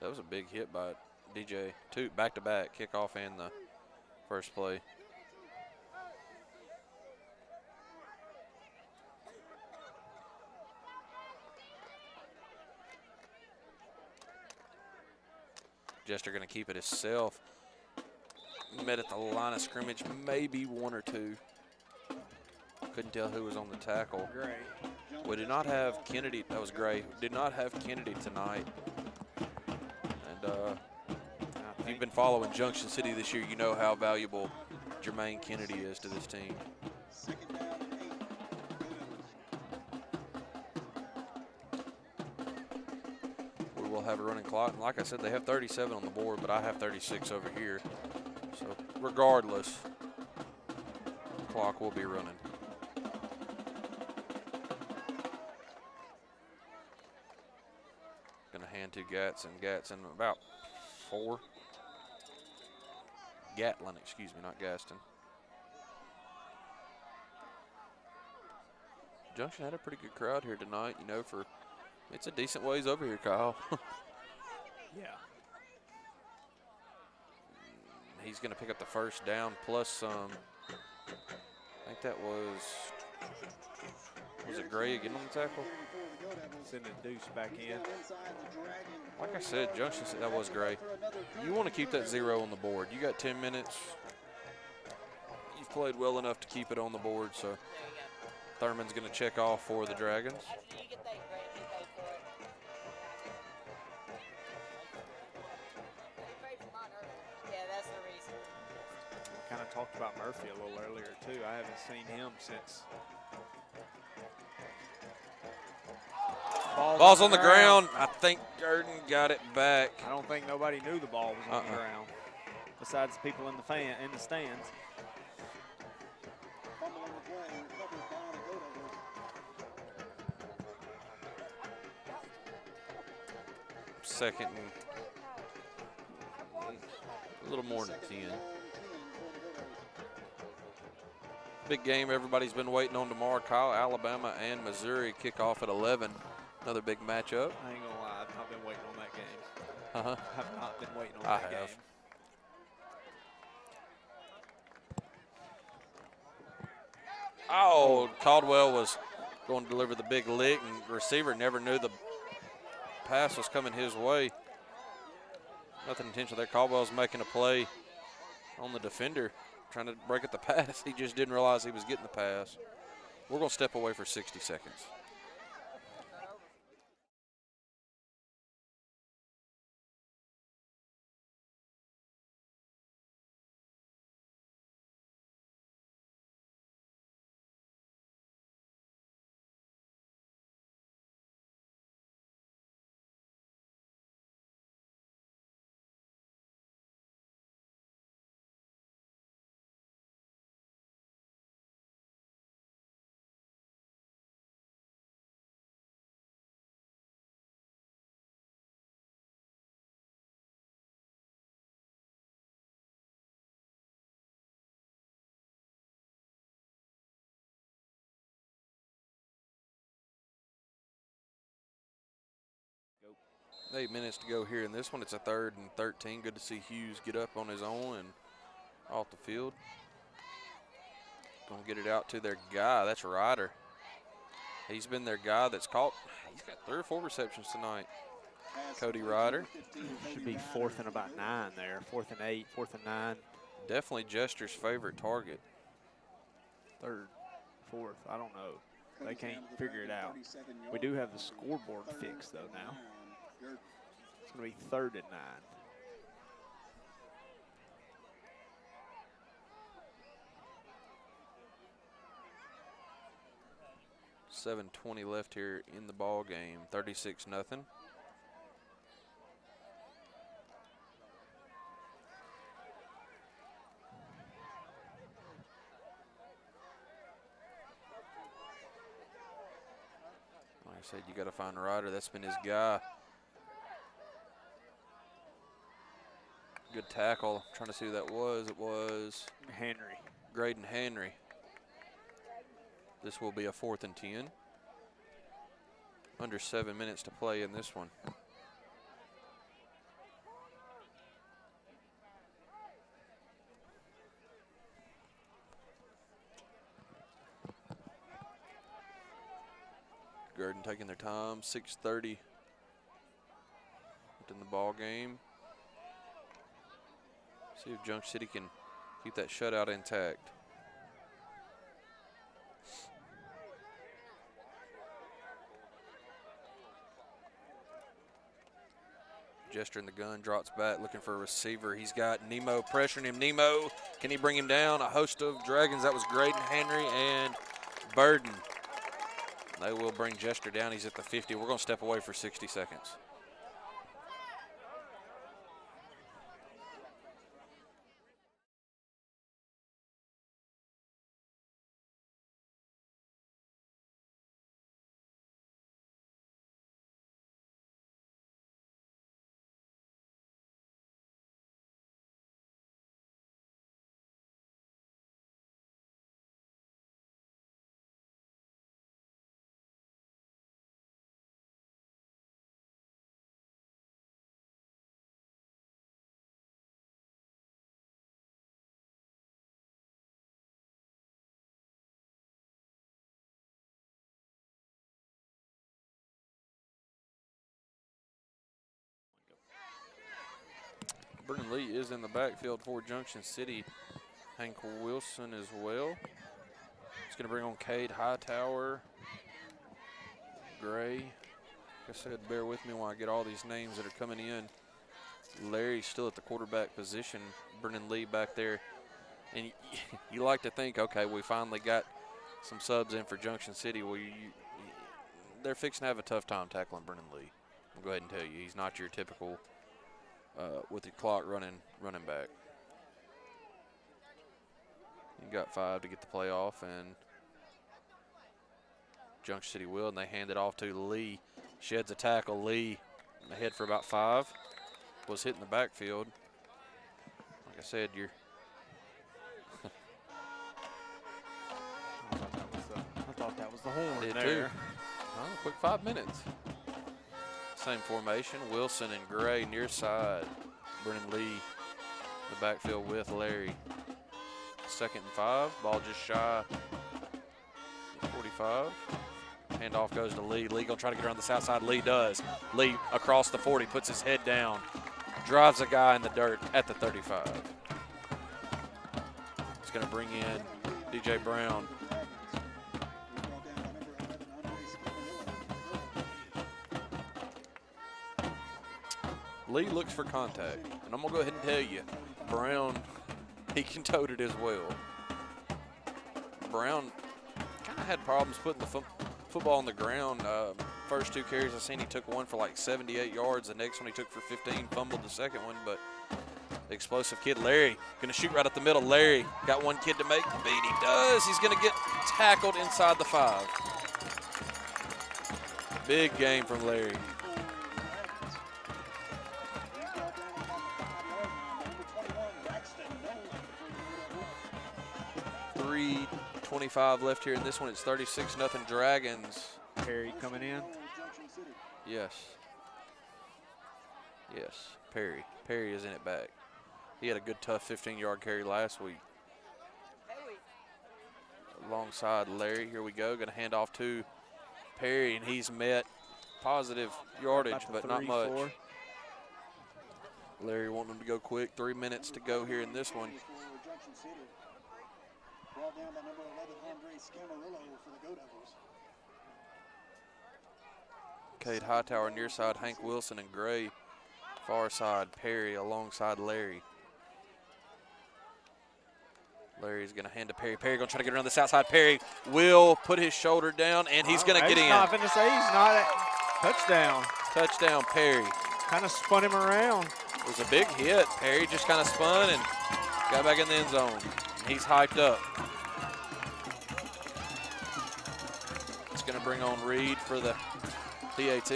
Speaker 1: That was a big hit by DJ. 2 back-to-back, kickoff and the first play. Jester going to keep it himself. Met at the line of scrimmage, maybe 1 or 2. Couldn't tell who was on the tackle.
Speaker 2: Gray.
Speaker 1: We did not have Kennedy. That was Gray. Did not have Kennedy tonight. And if you've been following Junction City this year, you know how valuable Jermaine Kennedy is to this team.
Speaker 3: Second down and 8.
Speaker 1: We will have a running clock. And like I said, they have 37 on the board, but I have 36 over here. So regardless, the clock will be running. Gonna hand to Gatson. Gatson about 4. Gatlin, excuse me, not Gaston. Junction had a pretty good crowd here tonight, you know, it's a decent ways over here, Kyle.
Speaker 2: Yeah.
Speaker 1: He's going to pick up the first down plus some. I think that was it Gray again on the tackle?
Speaker 2: Sending Deuce back in.
Speaker 1: Like I said, Junction said that was Gray. You want to keep that 0 on the board. You got 10 minutes. You've played well enough to keep it on the board, so Thurman's going to check off for the Dragons.
Speaker 2: Kind of talked about Murphy a little earlier too. I haven't seen him since.
Speaker 1: Ball's on the ground. I think Gurdon got it back.
Speaker 2: I don't think nobody knew the ball was on the ground, besides the people in the stands.
Speaker 3: Fumble on the play, recovered by the Gurdon.
Speaker 1: Second and a little more than 10. Big game everybody's been waiting on tomorrow. Kyle, Alabama and Missouri kick off at 11. Another big matchup.
Speaker 2: I ain't gonna lie, I've been waiting on that game.
Speaker 1: Uh-huh.
Speaker 2: I have not been waiting on
Speaker 1: I
Speaker 2: that
Speaker 1: have.
Speaker 2: game.
Speaker 1: Oh, Caldwell was going to deliver the big lick, and the receiver never knew the pass was coming his way. Nothing intentional there. Caldwell's making a play on the defender, trying to break up the pass. He just didn't realize he was getting the pass. We're going to step away for 60 seconds. 8 minutes to go here in this one. It's a 3rd and 13. Good to see Hughes get up on his own and off the field. Gonna get it out to their guy. That's Ryder. He's been their guy that's caught. He's got 3 or 4 receptions tonight. Cody Ryder.
Speaker 2: Should be 4th and about 9 there. 4th and 8, 4th and 9.
Speaker 1: Definitely Jester's favorite target.
Speaker 2: 3rd, 4th, I don't know. They can't figure it out. We do have the scoreboard fixed though now. It's gonna be 3rd and 9.
Speaker 1: .7:20 left here in the ball game. 36-0. Like I said, you got to find Ryder. That's been his guy. Good tackle. I'm trying to see who that was. It was
Speaker 2: Henry.
Speaker 1: Graydon Henry. This will be a 4th and 10. Under 7 minutes to play in this one. Gurdon taking their time. 6:30 in the ball game. See if Junction City can keep that shutout intact. Jester in the gun, drops back, looking for a receiver. He's got Nemo pressuring him. Nemo, can he bring him down? A host of Dragons. That was Graydon Henry and Burden. They will bring Jester down. He's at the 50. We're going to step away for 60 seconds. Vernon Lee is in the backfield for Junction City. Hank Wilson as well. He's going to bring on Cade Hightower, Gray. Like I said, bear with me while I get all these names that are coming in. Larry's still at the quarterback position. Vernon Lee back there. And you like to think, okay, we finally got some subs in for Junction City. Well, they're fixing to have a tough time tackling Vernon Lee. I'll go ahead and tell you, he's not your typical with the clock running back. You got 5 to get the play off, and Junction City will, and they hand it off to Lee. Sheds a tackle. Lee ahead for about 5. Was hitting the backfield. Like I said, you're
Speaker 2: I thought that was the horn
Speaker 1: did
Speaker 2: there.
Speaker 1: too. Well, quick 5 minutes. Same formation. Wilson and Gray near side. Brennan Lee the backfield with Larry. 2nd and 5. Ball just shy. 45. Handoff goes to Lee. Lee gonna try to get around the south side. Lee does. Lee across the 40, puts his head down. Drives a guy in the dirt at the 35. He's gonna bring in DJ Brown. Lee looks for contact, and I'm gonna go ahead and tell you, Brown, he can tote it as well. Brown kind of had problems putting the football on the ground. First 2 carries I seen, he took one for like 78 yards. The next one he took for 15, fumbled the second one, but the explosive kid, Larry, gonna shoot right up the middle. Larry got one kid to make the beat. He does. He's gonna get tackled inside the 5. Big game from Larry. 3:25 left here in this one. It's 36-0 Dragons.
Speaker 2: Perry coming in.
Speaker 1: Yes. Yes, Perry. Perry is in it back. He had a good, tough 15-yard carry last week. Alongside Larry, here we go. Going to hand off to Perry, and he's met positive yardage, but not much.
Speaker 2: 4.
Speaker 1: Larry wanting him to go quick. 3 minutes to go here in this one.
Speaker 3: Junction City. Brought down by number 11, Andre Scamarillo for the Go Devils.
Speaker 1: Cade Hightower near side, Hank Wilson and Gray. Far side, Perry alongside Larry. Larry's going to hand to Perry. Perry going to try to get around the south side. Perry will put his shoulder down, and he's going to get in.
Speaker 2: Not going to say he's not at touchdown.
Speaker 1: Touchdown, Perry.
Speaker 2: Kind of spun him around.
Speaker 1: It was a big hit. Perry just kind of spun and got back in the end zone. He's hyped up. It's going to bring on Reed for the PAT.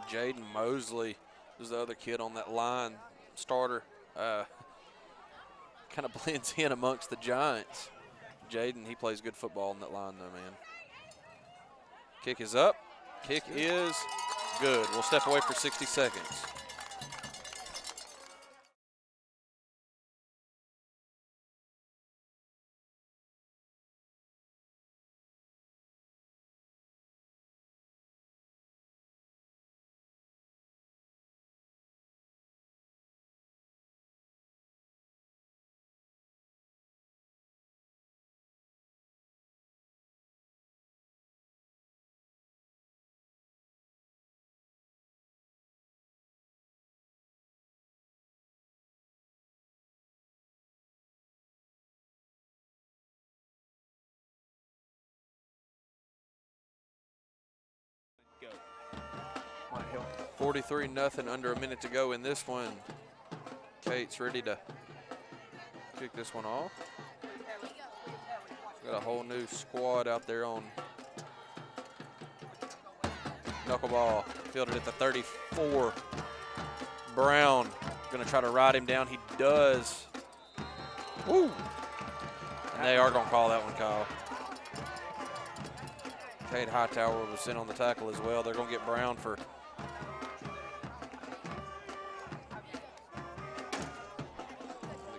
Speaker 1: Jaden Mosley is the other kid on that line, starter. Kind of blends in amongst the Giants. Jaden, he plays good football on that line though, man. Kick is up. Kick is good. We'll step away for 60 seconds.
Speaker 2: Go. Might help.
Speaker 1: 43-0, under a minute to go in this one. Kate's ready to kick this one off. Got a whole new squad out there on knuckleball. Fielded at the 34. Brown gonna try to ride him down. He does. Woo! And they are gonna call that one, Kyle. Cade Hightower was sent on the tackle as well. They're gonna get Brown for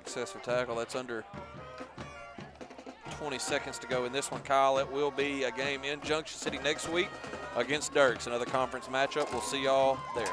Speaker 1: excessive tackle. That's under 20 seconds to go in this one, Kyle. It will be a game in Junction City next week against Dirks, another conference matchup. We'll see y'all there.